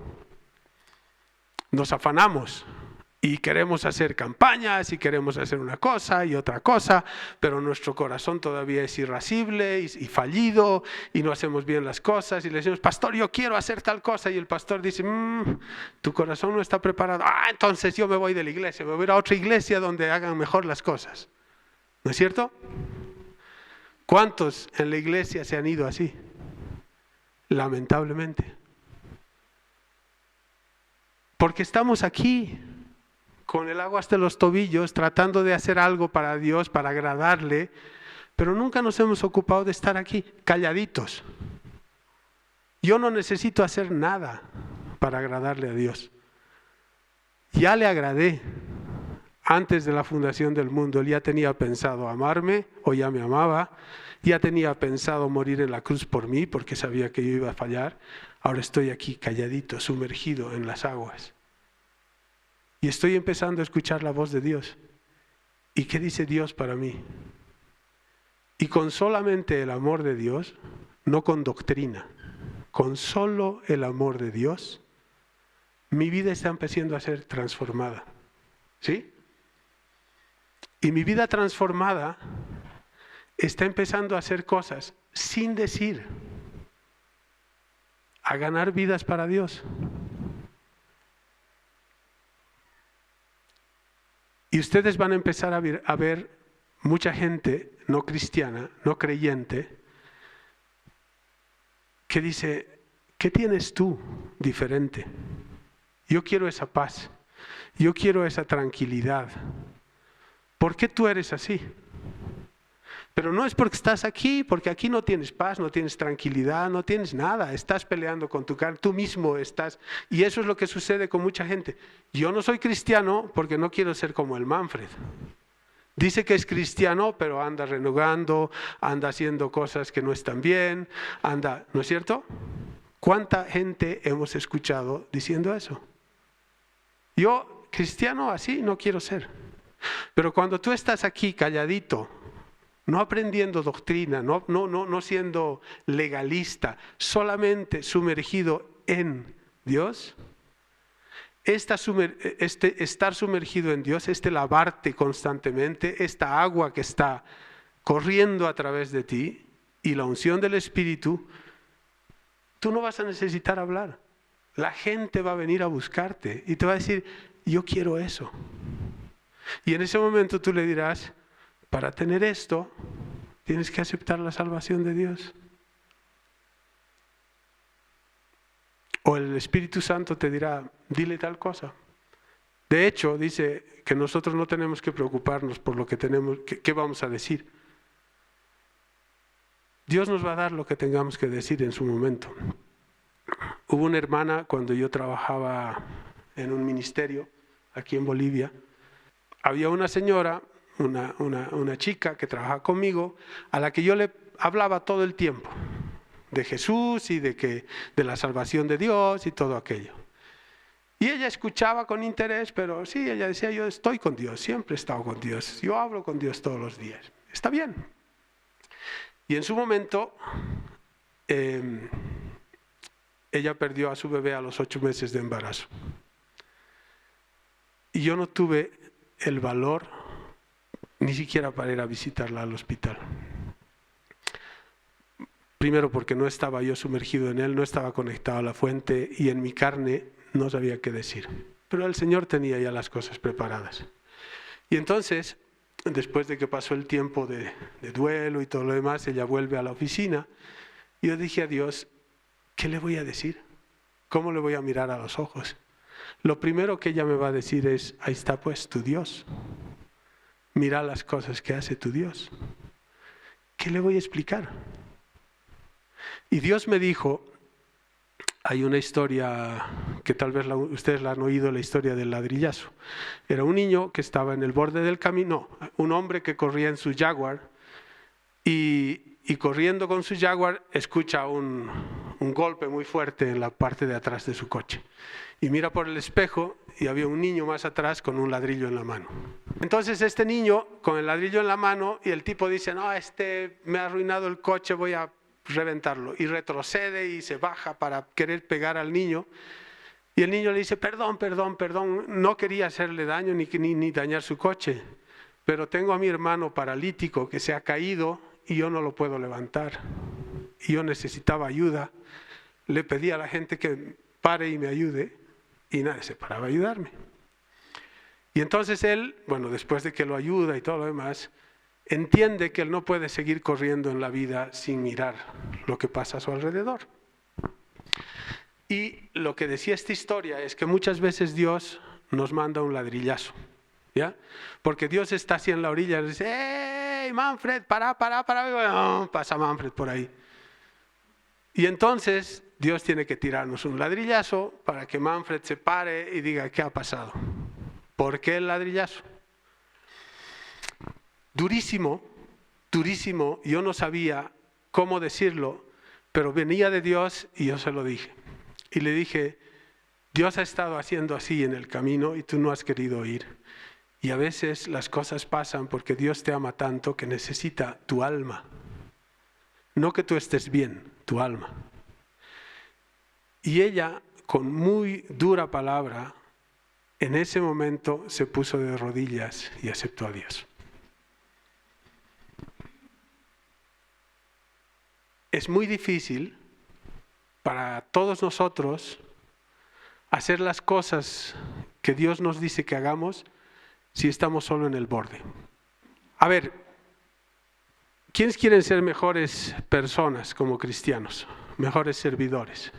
nos afanamos y queremos hacer campañas y queremos hacer una cosa y otra cosa, pero nuestro corazón todavía es irascible y fallido y no hacemos bien las cosas y le decimos, pastor, yo quiero hacer tal cosa, y el pastor dice, tu corazón no está preparado. Entonces yo me voy de la iglesia, me voy a ir a otra iglesia donde hagan mejor las cosas. ¿No es cierto? ¿Cuántos en la iglesia se han ido así? Lamentablemente. Porque estamos aquí con el agua hasta los tobillos, tratando de hacer algo para Dios, para agradarle, pero nunca nos hemos ocupado de estar aquí, calladitos. Yo no necesito hacer nada para agradarle a Dios. Ya le agradé. Antes de la fundación del mundo, Él ya tenía pensado amarme, o ya me amaba, ya tenía pensado morir en la cruz por mí, porque sabía que yo iba a fallar. Ahora estoy aquí calladito, sumergido en las aguas. Y estoy empezando a escuchar la voz de Dios. ¿Y qué dice Dios para mí? Y con solamente el amor de Dios, no con doctrina, con solo el amor de Dios, mi vida está empezando a ser transformada. ¿Sí? Y mi vida transformada está empezando a hacer cosas sin decir, a ganar vidas para Dios. Y ustedes van a empezar a ver mucha gente no cristiana, no creyente, que dice, ¿qué tienes tú diferente? Yo quiero esa paz, yo quiero esa tranquilidad. ¿Por qué tú eres así? Pero no es porque estás aquí, porque aquí no tienes paz, no tienes tranquilidad, no tienes nada. Estás peleando con tu carne, tú mismo estás. Y eso es lo que sucede con mucha gente. Yo no soy cristiano porque no quiero ser como el Manfred. Dice que es cristiano, pero anda renegando, anda haciendo cosas que no están bien, anda, ¿no es cierto? ¿Cuánta gente hemos escuchado diciendo eso? Yo, cristiano así, no quiero ser. Pero cuando tú estás aquí calladito, no aprendiendo doctrina, no siendo legalista, solamente sumergido en Dios, estar sumergido en Dios, lavarte constantemente, esta agua que está corriendo a través de ti y la unción del Espíritu, tú no vas a necesitar hablar. La gente va a venir a buscarte y te va a decir, yo quiero eso. Y en ese momento tú le dirás, para tener esto, tienes que aceptar la salvación de Dios. O el Espíritu Santo te dirá, dile tal cosa. De hecho, dice que nosotros no tenemos que preocuparnos por lo que tenemos, qué vamos a decir. Dios nos va a dar lo que tengamos que decir en su momento. Hubo una hermana cuando yo trabajaba en un ministerio aquí en Bolivia. Había una señora, una chica que trabajaba conmigo, a la que yo le hablaba todo el tiempo de Jesús y de la salvación de Dios y todo aquello. Y ella escuchaba con interés, pero sí, ella decía, yo estoy con Dios, siempre he estado con Dios, yo hablo con Dios todos los días. Está bien. Y en su momento, ella perdió a su bebé a los 8 meses de embarazo. Y yo no tuve el valor ni siquiera para ir a visitarla al hospital. Primero porque no estaba yo sumergido en él, no estaba conectado a la fuente y en mi carne no sabía qué decir. Pero el Señor tenía ya las cosas preparadas. Y entonces, después de que pasó el tiempo de duelo y todo lo demás, ella vuelve a la oficina y yo dije a Dios, ¿qué le voy a decir? ¿Cómo le voy a mirar a los ojos? Lo primero que ella me va a decir es, ahí está pues tu Dios. Mira las cosas que hace tu Dios. ¿Qué le voy a explicar? Y Dios me dijo, hay una historia que tal vez ustedes la han oído, la historia del ladrillazo. Era un niño que estaba en el borde del camino, un hombre que corría en su Jaguar y corriendo con su Jaguar escucha un golpe muy fuerte en la parte de atrás de su coche. Y mira por el espejo y había un niño más atrás con un ladrillo en la mano. Entonces este niño con el ladrillo en la mano y el tipo dice, no, me ha arruinado el coche, voy a reventarlo. Y retrocede y se baja para querer pegar al niño. Y el niño le dice, perdón, no quería hacerle daño ni dañar su coche. Pero tengo a mi hermano paralítico que se ha caído y yo no lo puedo levantar. Y yo necesitaba ayuda. Le pedí a la gente que pare y me ayude. Y nadie se paraba a ayudarme. Y entonces él, después de que lo ayuda y todo lo demás, entiende que él no puede seguir corriendo en la vida sin mirar lo que pasa a su alrededor. Y lo que decía esta historia es que muchas veces Dios nos manda un ladrillazo, ¿ya? Porque Dios está así en la orilla y dice, ¡hey, Manfred, para! Oh, pasa Manfred por ahí. Y entonces Dios tiene que tirarnos un ladrillazo para que Manfred se pare y diga, ¿qué ha pasado? ¿Por qué el ladrillazo? Durísimo, yo no sabía cómo decirlo, pero venía de Dios y yo se lo dije. Y le dije, Dios ha estado haciendo así en el camino y tú no has querido oír. Y a veces las cosas pasan porque Dios te ama tanto que necesita tu alma. No que tú estés bien, tu alma. Y ella, con muy dura palabra, en ese momento se puso de rodillas y aceptó a Dios. Es muy difícil para todos nosotros hacer las cosas que Dios nos dice que hagamos si estamos solo en el borde. A ver, ¿quiénes quieren ser mejores personas como cristianos? Mejores servidores.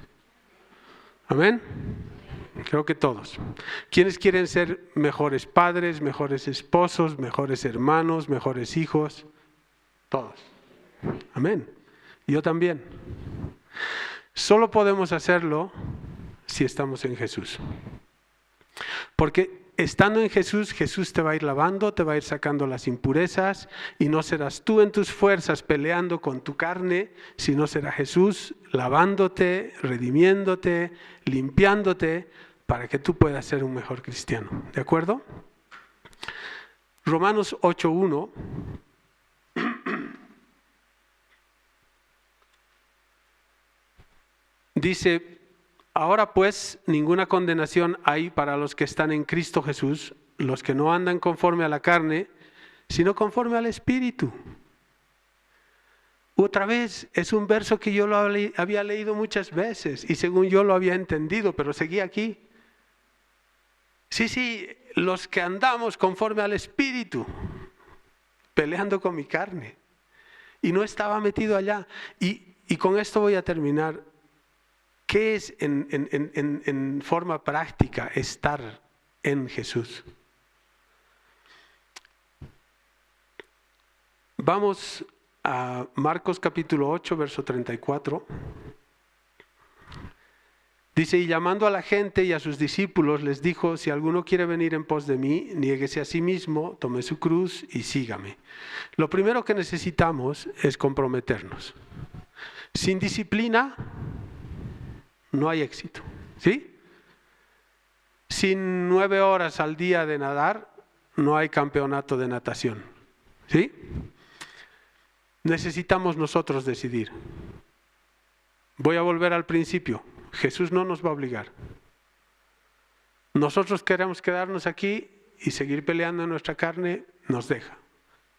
¿Amén? Creo que todos. ¿Quiénes quieren ser mejores padres, mejores esposos, mejores hermanos, mejores hijos? Todos. Amén. Yo también. Solo podemos hacerlo si estamos en Jesús. Porque estando en Jesús, Jesús te va a ir lavando, te va a ir sacando las impurezas y no serás tú en tus fuerzas peleando con tu carne, sino será Jesús lavándote, redimiéndote, limpiándote para que tú puedas ser un mejor cristiano. ¿De acuerdo? Romanos 8:1 dice: ahora pues ninguna condenación hay para los que están en Cristo Jesús, los que no andan conforme a la carne, sino conforme al Espíritu. Otra vez, es un verso que yo lo había leído muchas veces y según yo lo había entendido, pero seguí aquí. Sí, los que andamos conforme al Espíritu, peleando con mi carne. Y no estaba metido allá. Y con esto voy a terminar. ¿Qué es en forma práctica estar en Jesús? Vamos a Marcos capítulo 8, verso 34. Dice: y llamando a la gente y a sus discípulos les dijo: si alguno quiere venir en pos de mí, niéguese a sí mismo, tome su cruz y sígame. Lo primero que necesitamos es comprometernos. Sin disciplina no hay éxito, ¿sí? Sin 9 horas al día de nadar, no hay campeonato de natación, ¿sí? Necesitamos nosotros decidir. Voy a volver al principio. Jesús no nos va a obligar. Nosotros queremos quedarnos aquí y seguir peleando en nuestra carne, nos deja.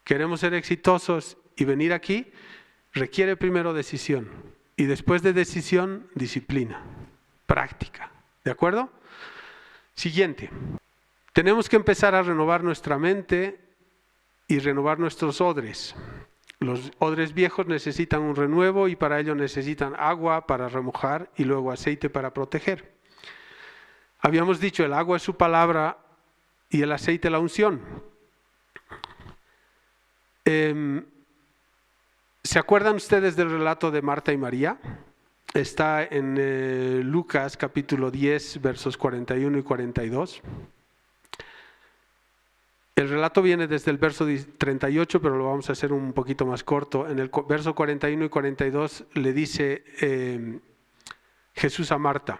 Queremos ser exitosos y venir aquí, requiere primero decisión. Y después de decisión, disciplina, práctica. ¿De acuerdo? Siguiente. Tenemos que empezar a renovar nuestra mente y renovar nuestros odres. Los odres viejos necesitan un renuevo y para ello necesitan agua para remojar y luego aceite para proteger. Habíamos dicho, el agua es su palabra y el aceite la unción. ¿Se acuerdan ustedes del relato de Marta y María? Está en Lucas capítulo 10, versos 41 y 42. El relato viene desde el verso 38, pero lo vamos a hacer un poquito más corto. En el verso 41 y 42 le dice Jesús a Marta.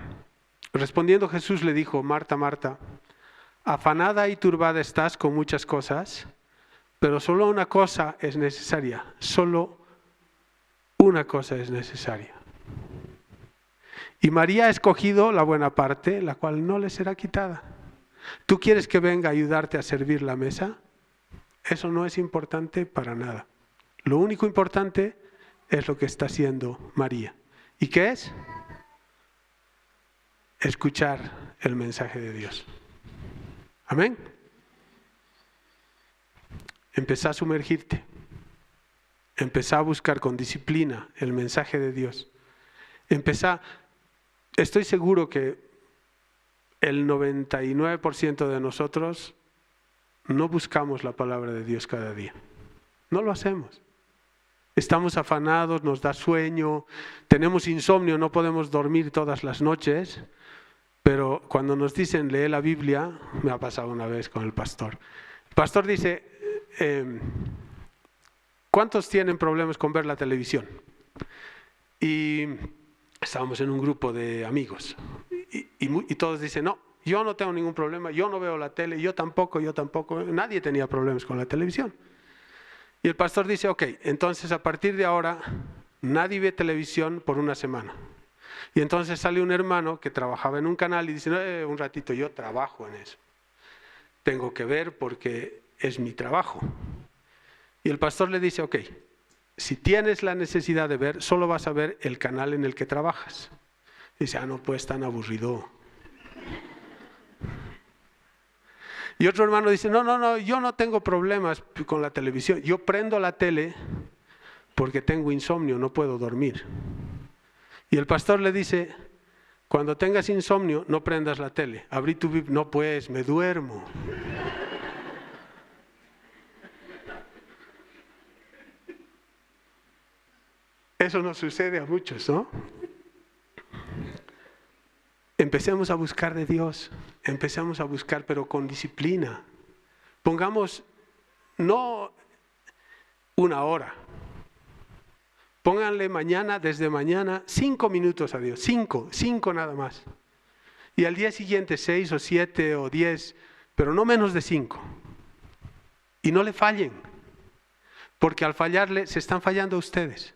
Respondiendo Jesús le dijo: Marta, Marta, afanada y turbada estás con muchas cosas, pero solo una cosa es necesaria, solo una cosa es necesaria. Y María ha escogido la buena parte, la cual no le será quitada. ¿Tú quieres que venga a ayudarte a servir la mesa? Eso no es importante para nada. Lo único importante es lo que está haciendo María. ¿Y qué es? Escuchar el mensaje de Dios. Amén. Empezá a sumergirte. Empezá a buscar con disciplina el mensaje de Dios. Estoy seguro que el 99% de nosotros no buscamos la palabra de Dios cada día. No lo hacemos. Estamos afanados, nos da sueño, tenemos insomnio, no podemos dormir todas las noches, pero cuando nos dicen lee la Biblia, me ha pasado una vez con el pastor. El pastor dice, ¿cuántos tienen problemas con ver la televisión? Y estábamos en un grupo de amigos y todos dicen, no, yo no tengo ningún problema, yo no veo la tele, yo tampoco, nadie tenía problemas con la televisión. Y el pastor dice, ok, entonces a partir de ahora nadie ve televisión por una semana. Y entonces sale un hermano que trabajaba en un canal y dice, un ratito, yo trabajo en eso. Tengo que ver porque es mi trabajo. Y el pastor le dice, ok, si tienes la necesidad de ver, solo vas a ver el canal en el que trabajas. Y dice, no, pues tan aburrido. Y otro hermano dice, no, yo no tengo problemas con la televisión. Yo prendo la tele porque tengo insomnio, no puedo dormir. Y el pastor le dice, cuando tengas insomnio, no prendas la tele. Abrí tu Biblia, no pues, me duermo. Eso nos sucede a muchos, ¿no? Empecemos a buscar de Dios, empecemos a buscar, pero con disciplina. Pongamos no 1 hora, pónganle mañana, desde mañana, 5 minutos a Dios, 5 nada más. Y al día siguiente 6 o 7 o 10, pero no menos de 5. Y no le fallen, porque al fallarle se están fallando ustedes.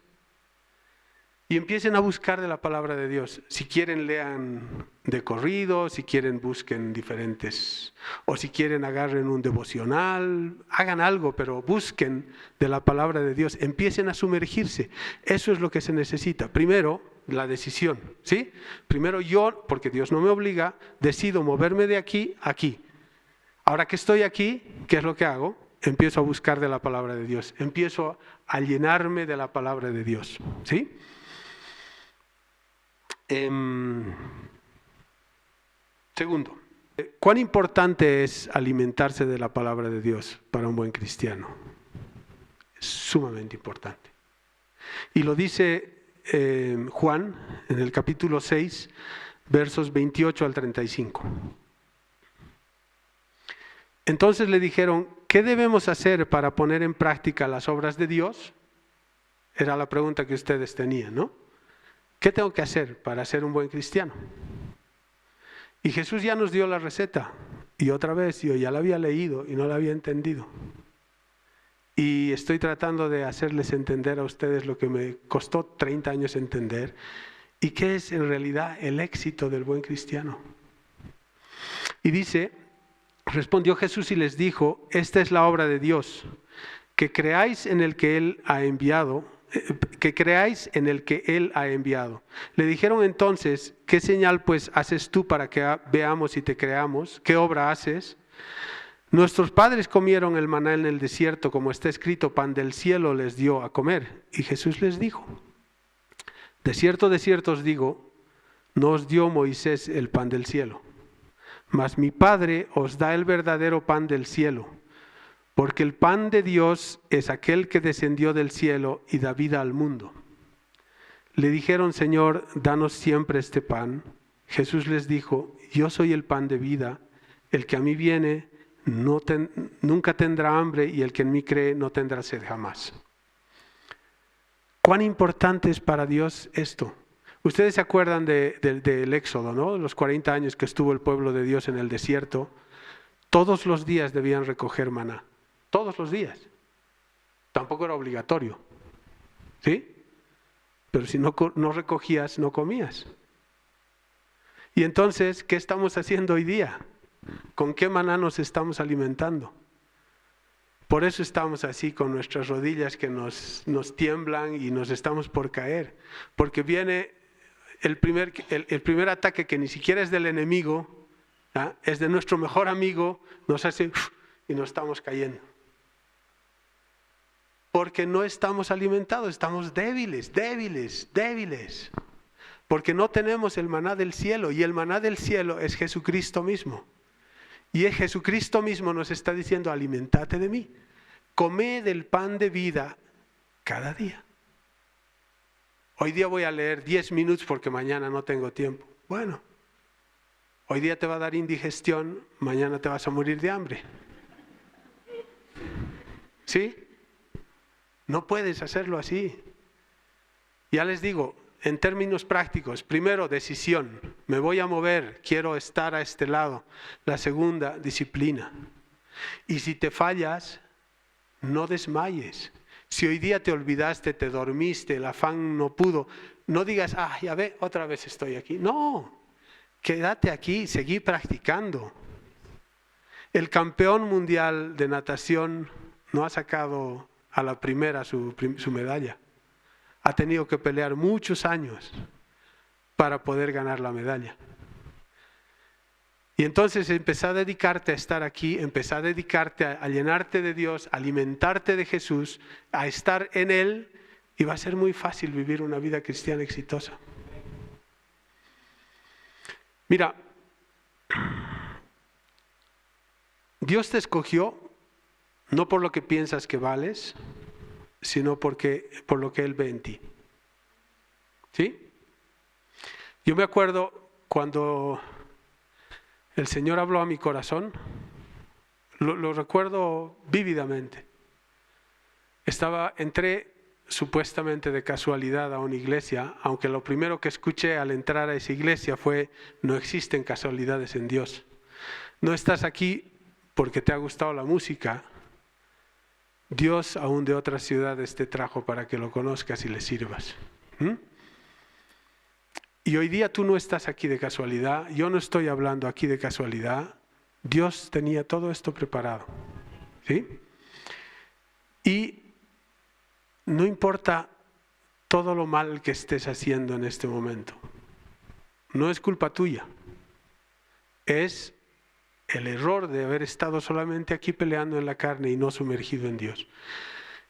Y empiecen a buscar de la palabra de Dios. Si quieren, lean de corrido, si quieren, busquen diferentes, o si quieren, agarren un devocional, hagan algo, pero busquen de la palabra de Dios. Empiecen a sumergirse. Eso es lo que se necesita. Primero, la decisión, ¿sí? Primero yo, porque Dios no me obliga, decido moverme de aquí a aquí. Ahora que estoy aquí, ¿qué es lo que hago? Empiezo a buscar de la palabra de Dios. Empiezo a llenarme de la palabra de Dios, ¿sí? Segundo, ¿cuán importante es alimentarse de la palabra de Dios para un buen cristiano? Es sumamente importante. Y lo dice Juan en el capítulo 6, versos 28 al 35. Entonces le dijeron, ¿qué debemos hacer para poner en práctica las obras de Dios? Era la pregunta que ustedes tenían, ¿no? ¿Qué tengo que hacer para ser un buen cristiano? Y Jesús ya nos dio la receta. Y otra vez, yo ya la había leído y no la había entendido. Y estoy tratando de hacerles entender a ustedes lo que me costó 30 años entender. Y qué es en realidad el éxito del buen cristiano. Y dice, respondió Jesús y les dijo, esta es la obra de Dios, que creáis en el que Él ha enviado. Le dijeron entonces, ¿qué señal pues haces tú para que veamos y te creamos? ¿Qué obra haces? Nuestros padres comieron el maná en el desierto, como está escrito, pan del cielo les dio a comer. Y Jesús les dijo, de cierto os digo, no os dio Moisés el pan del cielo, mas mi Padre os da el verdadero pan del cielo. Porque el pan de Dios es aquel que descendió del cielo y da vida al mundo. Le dijeron, Señor, danos siempre este pan. Jesús les dijo, yo soy el pan de vida. El que a mí viene nunca tendrá hambre y el que en mí cree no tendrá sed jamás. ¿Cuán importante es para Dios esto? Ustedes se acuerdan del Éxodo, ¿no? Los 40 años que estuvo el pueblo de Dios en el desierto. Todos los días debían recoger maná. Todos los días. Tampoco era obligatorio. ¿Sí? Pero si no recogías, no comías. Y entonces, ¿qué estamos haciendo hoy día? ¿Con qué maná nos estamos alimentando? Por eso estamos así con nuestras rodillas que nos tiemblan y nos estamos por caer. Porque viene el primer ataque que ni siquiera es del enemigo, ¿ah? Es de nuestro mejor amigo, nos hace y nos estamos cayendo. Porque no estamos alimentados, estamos débiles. Porque no tenemos el maná del cielo, y el maná del cielo es Jesucristo mismo. Y Jesucristo mismo nos está diciendo, alimentate de mí, come del pan de vida cada día. Hoy día voy a leer 10 minutos porque mañana no tengo tiempo. Bueno, hoy día te va a dar indigestión, mañana te vas a morir de hambre. ¿Sí? No puedes hacerlo así. Ya les digo, en términos prácticos, primero, decisión. Me voy a mover, quiero estar a este lado. La segunda, disciplina. Y si te fallas, no desmayes. Si hoy día te olvidaste, te dormiste, el afán no pudo, no digas, ya ve, otra vez estoy aquí. No, quédate aquí, seguí practicando. El campeón mundial de natación no ha sacado a la primera su medalla. Ha tenido que pelear muchos años para poder ganar la medalla. Y entonces empezá a dedicarte a estar aquí, empezá a dedicarte a llenarte de Dios, a alimentarte de Jesús, a estar en Él, y va a ser muy fácil vivir una vida cristiana exitosa. Mira, Dios te escogió no por lo que piensas que vales, sino por lo que Él ve en ti. ¿Sí? Yo me acuerdo cuando el Señor habló a mi corazón, lo recuerdo vívidamente. Entré supuestamente de casualidad a una iglesia, aunque lo primero que escuché al entrar a esa iglesia fue: no existen casualidades en Dios. No estás aquí porque te ha gustado la música. Dios aún de otras ciudades te trajo para que lo conozcas y le sirvas. Y hoy día tú no estás aquí de casualidad, yo no estoy hablando aquí de casualidad. Dios tenía todo esto preparado. ¿Sí? Y no importa todo lo mal que estés haciendo en este momento. No es culpa tuya. Es el error de haber estado solamente aquí peleando en la carne y no sumergido en Dios.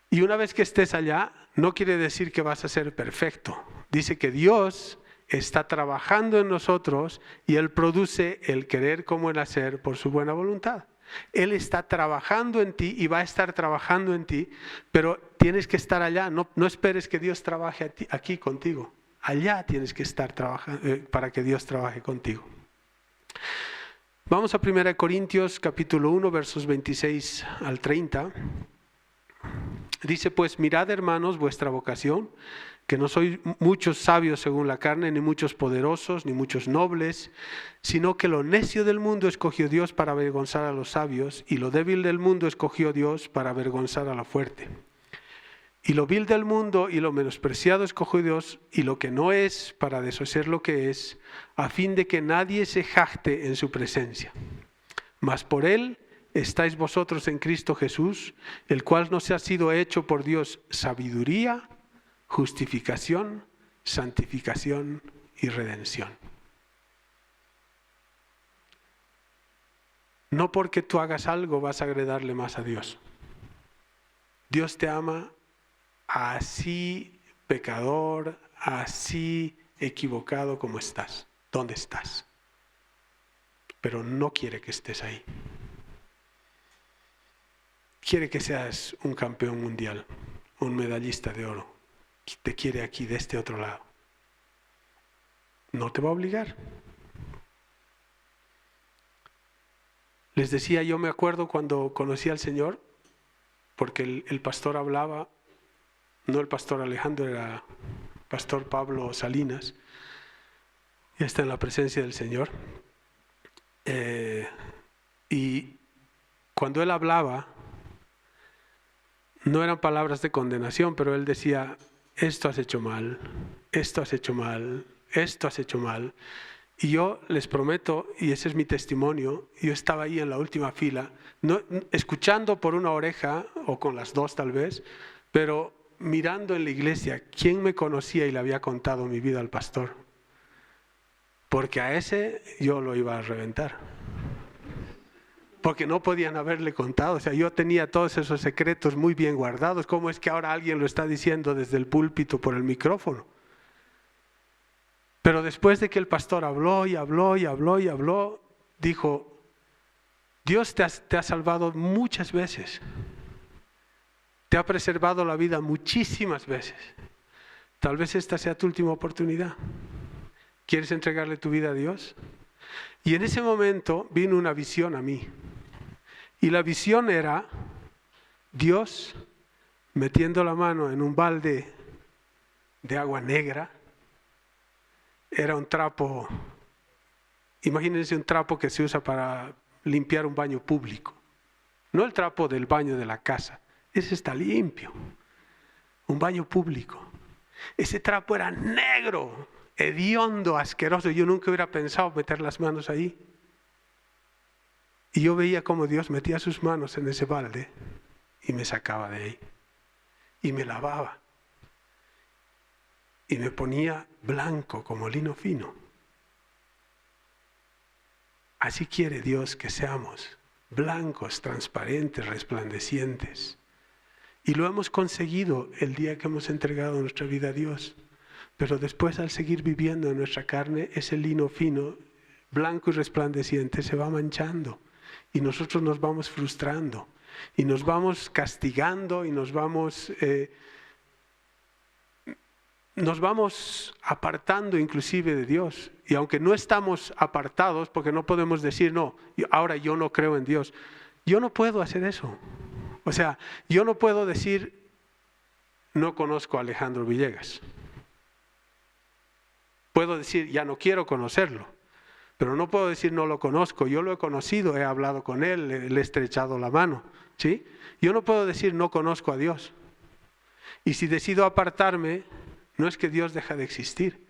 Y una vez que estés allá, no quiere decir que vas a ser perfecto. Dice que Dios está trabajando en nosotros y Él produce el querer como el hacer por su buena voluntad. Él está trabajando en ti y va a estar trabajando en ti, pero tienes que estar allá. No esperes que Dios trabaje aquí contigo. Allá tienes que estar trabajando para que Dios trabaje contigo. Vamos a 1 Corintios capítulo 1, versos 26 al 30. Dice: pues mirad, hermanos, vuestra vocación, que no sois muchos sabios según la carne, ni muchos poderosos, ni muchos nobles, sino que lo necio del mundo escogió Dios para avergonzar a los sabios, y lo débil del mundo escogió Dios para avergonzar a lo fuerte. Y lo vil del mundo y lo menospreciado escogió Dios, y lo que no es, para deshacer lo que es, a fin de que nadie se jacte en su presencia. Mas por él estáis vosotros en Cristo Jesús, el cual nos ha sido hecho por Dios sabiduría, justificación, santificación y redención. No porque tú hagas algo vas a agradarle más a Dios. Dios te ama así pecador, así equivocado como estás, donde estás. Pero no quiere que estés ahí. Quiere que seas un campeón mundial, un medallista de oro. Te quiere aquí, de este otro lado. No te va a obligar. Les decía, yo me acuerdo cuando conocí al Señor, porque el pastor hablaba, no el pastor Alejandro, era el pastor Pablo Salinas, ya está en la presencia del Señor. Y cuando él hablaba, no eran palabras de condenación, pero él decía: esto has hecho mal, esto has hecho mal, esto has hecho mal. Y yo les prometo, y ese es mi testimonio, yo estaba ahí en la última fila, no, escuchando por una oreja, o con las dos tal vez, pero mirando en la iglesia quién me conocía y le había contado mi vida al pastor. Porque a ese yo lo iba a reventar. Porque no podían haberle contado. O sea, yo tenía todos esos secretos muy bien guardados. ¿Cómo es que ahora alguien lo está diciendo desde el púlpito por el micrófono? Pero después de que el pastor habló y habló y habló y habló, dijo: Dios te ha salvado muchas veces. Te ha preservado la vida muchísimas veces. Tal vez esta sea tu última oportunidad. ¿Quieres entregarle tu vida a Dios? Y en ese momento vino una visión a mí. Y la visión era Dios metiendo la mano en un balde de agua negra. Era un trapo, imagínense un trapo que se usa para limpiar un baño público. No el trapo del baño de la casa, ese está limpio. Un baño público. Ese trapo era negro, hediondo, asqueroso. Yo nunca hubiera pensado meter las manos ahí. Y yo veía cómo Dios metía sus manos en ese balde y me sacaba de ahí. Y me lavaba. Y me ponía blanco como lino fino. Así quiere Dios que seamos, blancos, transparentes, resplandecientes. Y lo hemos conseguido el día que hemos entregado nuestra vida a Dios. Pero después, al seguir viviendo en nuestra carne, ese lino fino, blanco y resplandeciente, se va manchando. Y nosotros nos vamos frustrando. Y nos vamos castigando y nos vamos nos vamos apartando inclusive de Dios. Y aunque no estamos apartados, porque no podemos decir, no, ahora yo no creo en Dios. Yo no puedo hacer eso. O sea, yo no puedo decir, no conozco a Alejandro Villegas. Puedo decir, ya no quiero conocerlo. Pero no puedo decir, no lo conozco. Yo lo he conocido, he hablado con él, le he estrechado la mano. ¿Sí? Yo no puedo decir, no conozco a Dios. Y si decido apartarme, no es que Dios deja de existir.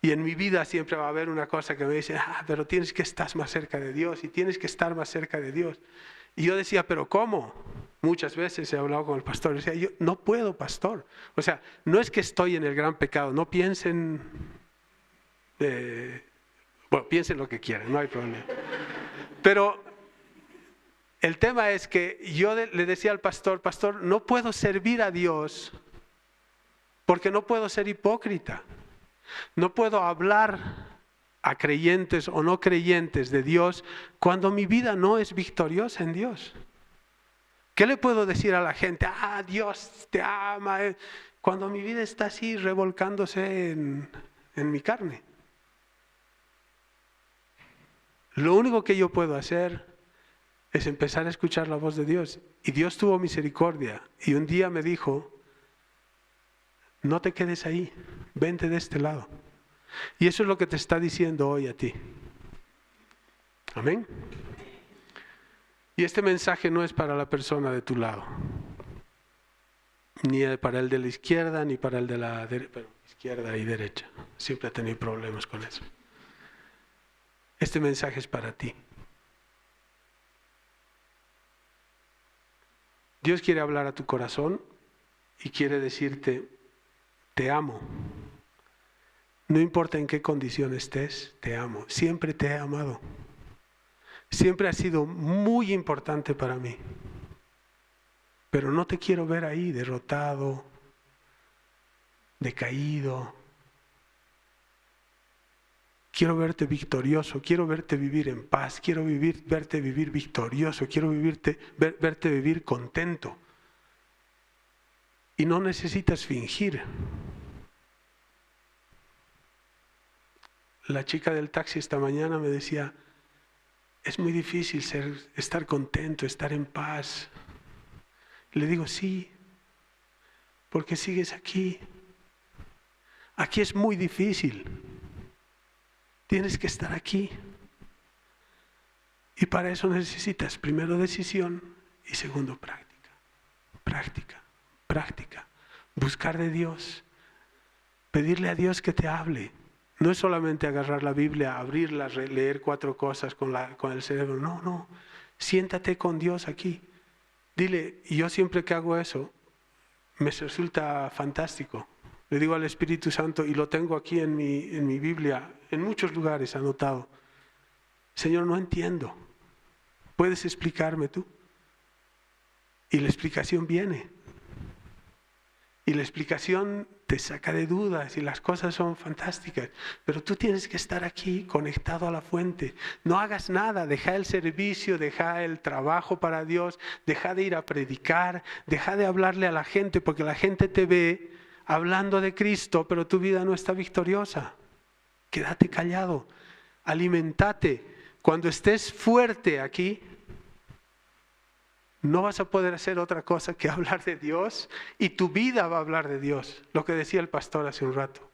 Y en mi vida siempre va a haber una cosa que me dice, pero tienes que estar más cerca de Dios y tienes que estar más cerca de Dios. Y yo decía, ¿pero cómo? Muchas veces he hablado con el pastor y decía, yo no puedo, pastor. O sea, no es que estoy en el gran pecado, no piensen, bueno, piensen lo que quieran, no hay problema. Pero el tema es que yo le decía al pastor, pastor, no puedo servir a Dios porque no puedo ser hipócrita. No puedo hablar a creyentes o no creyentes de Dios cuando mi vida no es victoriosa en Dios. ¿Qué le puedo decir a la gente? Dios te ama, cuando mi vida está así revolcándose en mi carne. Lo único que yo puedo hacer es empezar a escuchar la voz de Dios. Y Dios tuvo misericordia y un día me dijo, no te quedes ahí, vente de este lado. Y eso es lo que te está diciendo hoy a ti. Amén. Y este mensaje no es para la persona de tu lado, ni para el de la izquierda, ni para el de la izquierda y derecha. Siempre he tenido problemas con eso. Este mensaje es para ti. Dios quiere hablar a tu corazón y quiere decirte, te amo. No importa en qué condición estés, te amo. Siempre te he amado. Siempre has sido muy importante para mí. Pero no te quiero ver ahí derrotado, decaído. Quiero verte victorioso, quiero verte vivir en paz, quiero verte vivir victorioso, quiero verte vivir contento. Y no necesitas fingir. La chica del taxi esta mañana me decía, es muy difícil estar contento, estar en paz. Le digo, sí, porque sigues aquí. Aquí es muy difícil. Tienes que estar aquí. Y para eso necesitas primero decisión y segundo práctica. Práctica, práctica. Buscar de Dios. Pedirle a Dios que te hable. No es solamente agarrar la Biblia, abrirla, leer 4 cosas con el cerebro. No. Siéntate con Dios aquí. Dile, y yo siempre que hago eso, me resulta fantástico. Le digo al Espíritu Santo, y lo tengo aquí en mi Biblia, en muchos lugares anotado. Señor, no entiendo. ¿Puedes explicarme tú? Y la explicación viene. Y la explicación te saca de dudas y las cosas son fantásticas. Pero tú tienes que estar aquí conectado a la fuente. No hagas nada, deja el servicio, deja el trabajo para Dios, deja de ir a predicar, deja de hablarle a la gente porque la gente te ve hablando de Cristo, pero tu vida no está victoriosa. Quédate callado, alimentate. Cuando estés fuerte aquí, no vas a poder hacer otra cosa que hablar de Dios y tu vida va a hablar de Dios. Lo que decía el pastor hace un rato.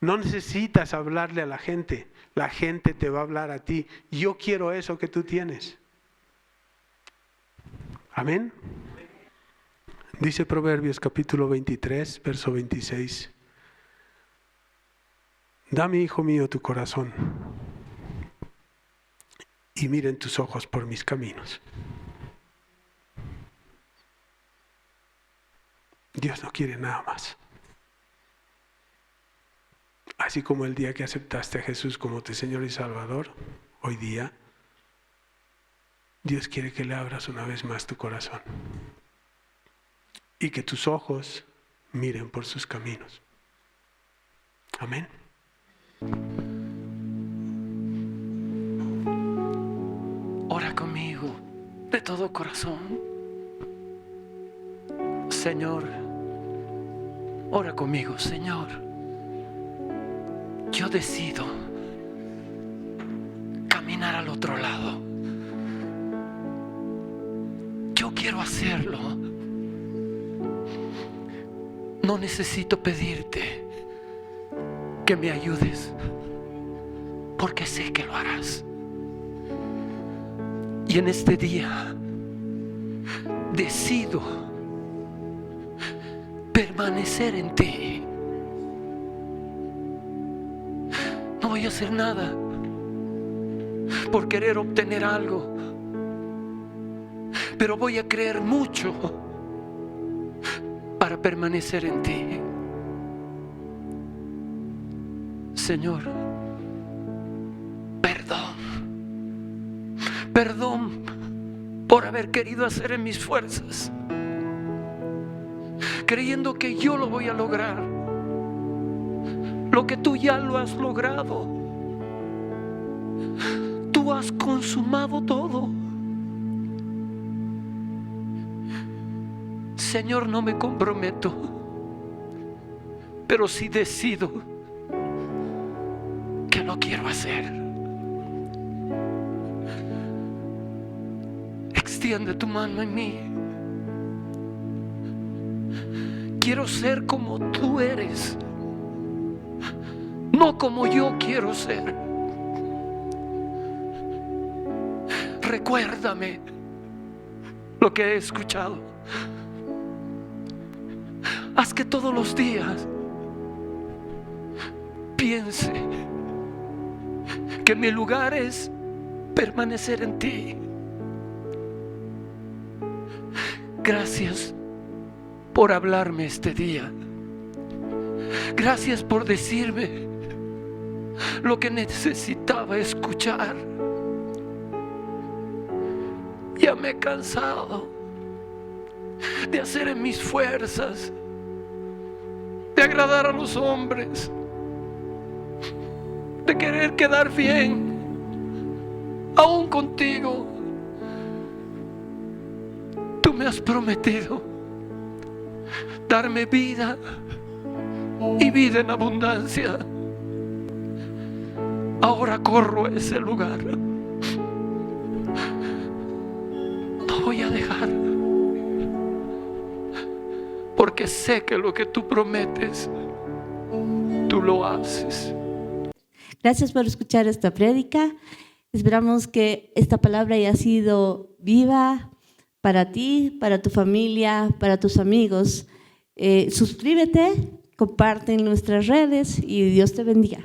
No necesitas hablarle a la gente te va a hablar a ti. Yo quiero eso que tú tienes. Amén. Dice Proverbios capítulo 23, verso 26. Dame, hijo mío, tu corazón y miren tus ojos por mis caminos. Dios no quiere nada más. Así como el día que aceptaste a Jesús como tu Señor y Salvador, hoy día, Dios quiere que le abras una vez más tu corazón y que tus ojos miren por sus caminos. Amén. Ora conmigo de todo corazón. Señor, Ora conmigo, Señor. Yo decido caminar al otro lado. Yo quiero hacerlo. No necesito pedirte que me ayudes, porque sé que lo harás. Y en este día decido permanecer en ti. No voy a hacer nada por querer obtener algo, pero voy a creer mucho para permanecer en ti. Señor, perdón por haber querido hacer en mis fuerzas, creyendo que yo lo voy a lograr, lo que tú ya lo has logrado. Tú has consumado todo. Señor, no me comprometo, pero sí decido que lo quiero hacer. Extiende tu mano en mí. Quiero ser como tú eres, no como yo quiero ser. Recuérdame lo que he escuchado. Haz que todos los días piense que mi lugar es permanecer en ti. Gracias por hablarme este día. Gracias por decirme lo que necesitaba escuchar. Ya me he cansado de hacer en mis fuerzas, de agradar a los hombres, de querer quedar bien, aún contigo. Tú me has prometido darme vida y vida en abundancia. Ahora corro a ese lugar. No voy a dejar, porque sé que lo que tú prometes, tú lo haces. Gracias por escuchar esta prédica. Esperamos que esta palabra haya sido viva para ti, para tu familia, para tus amigos. Suscríbete, comparte en nuestras redes y Dios te bendiga.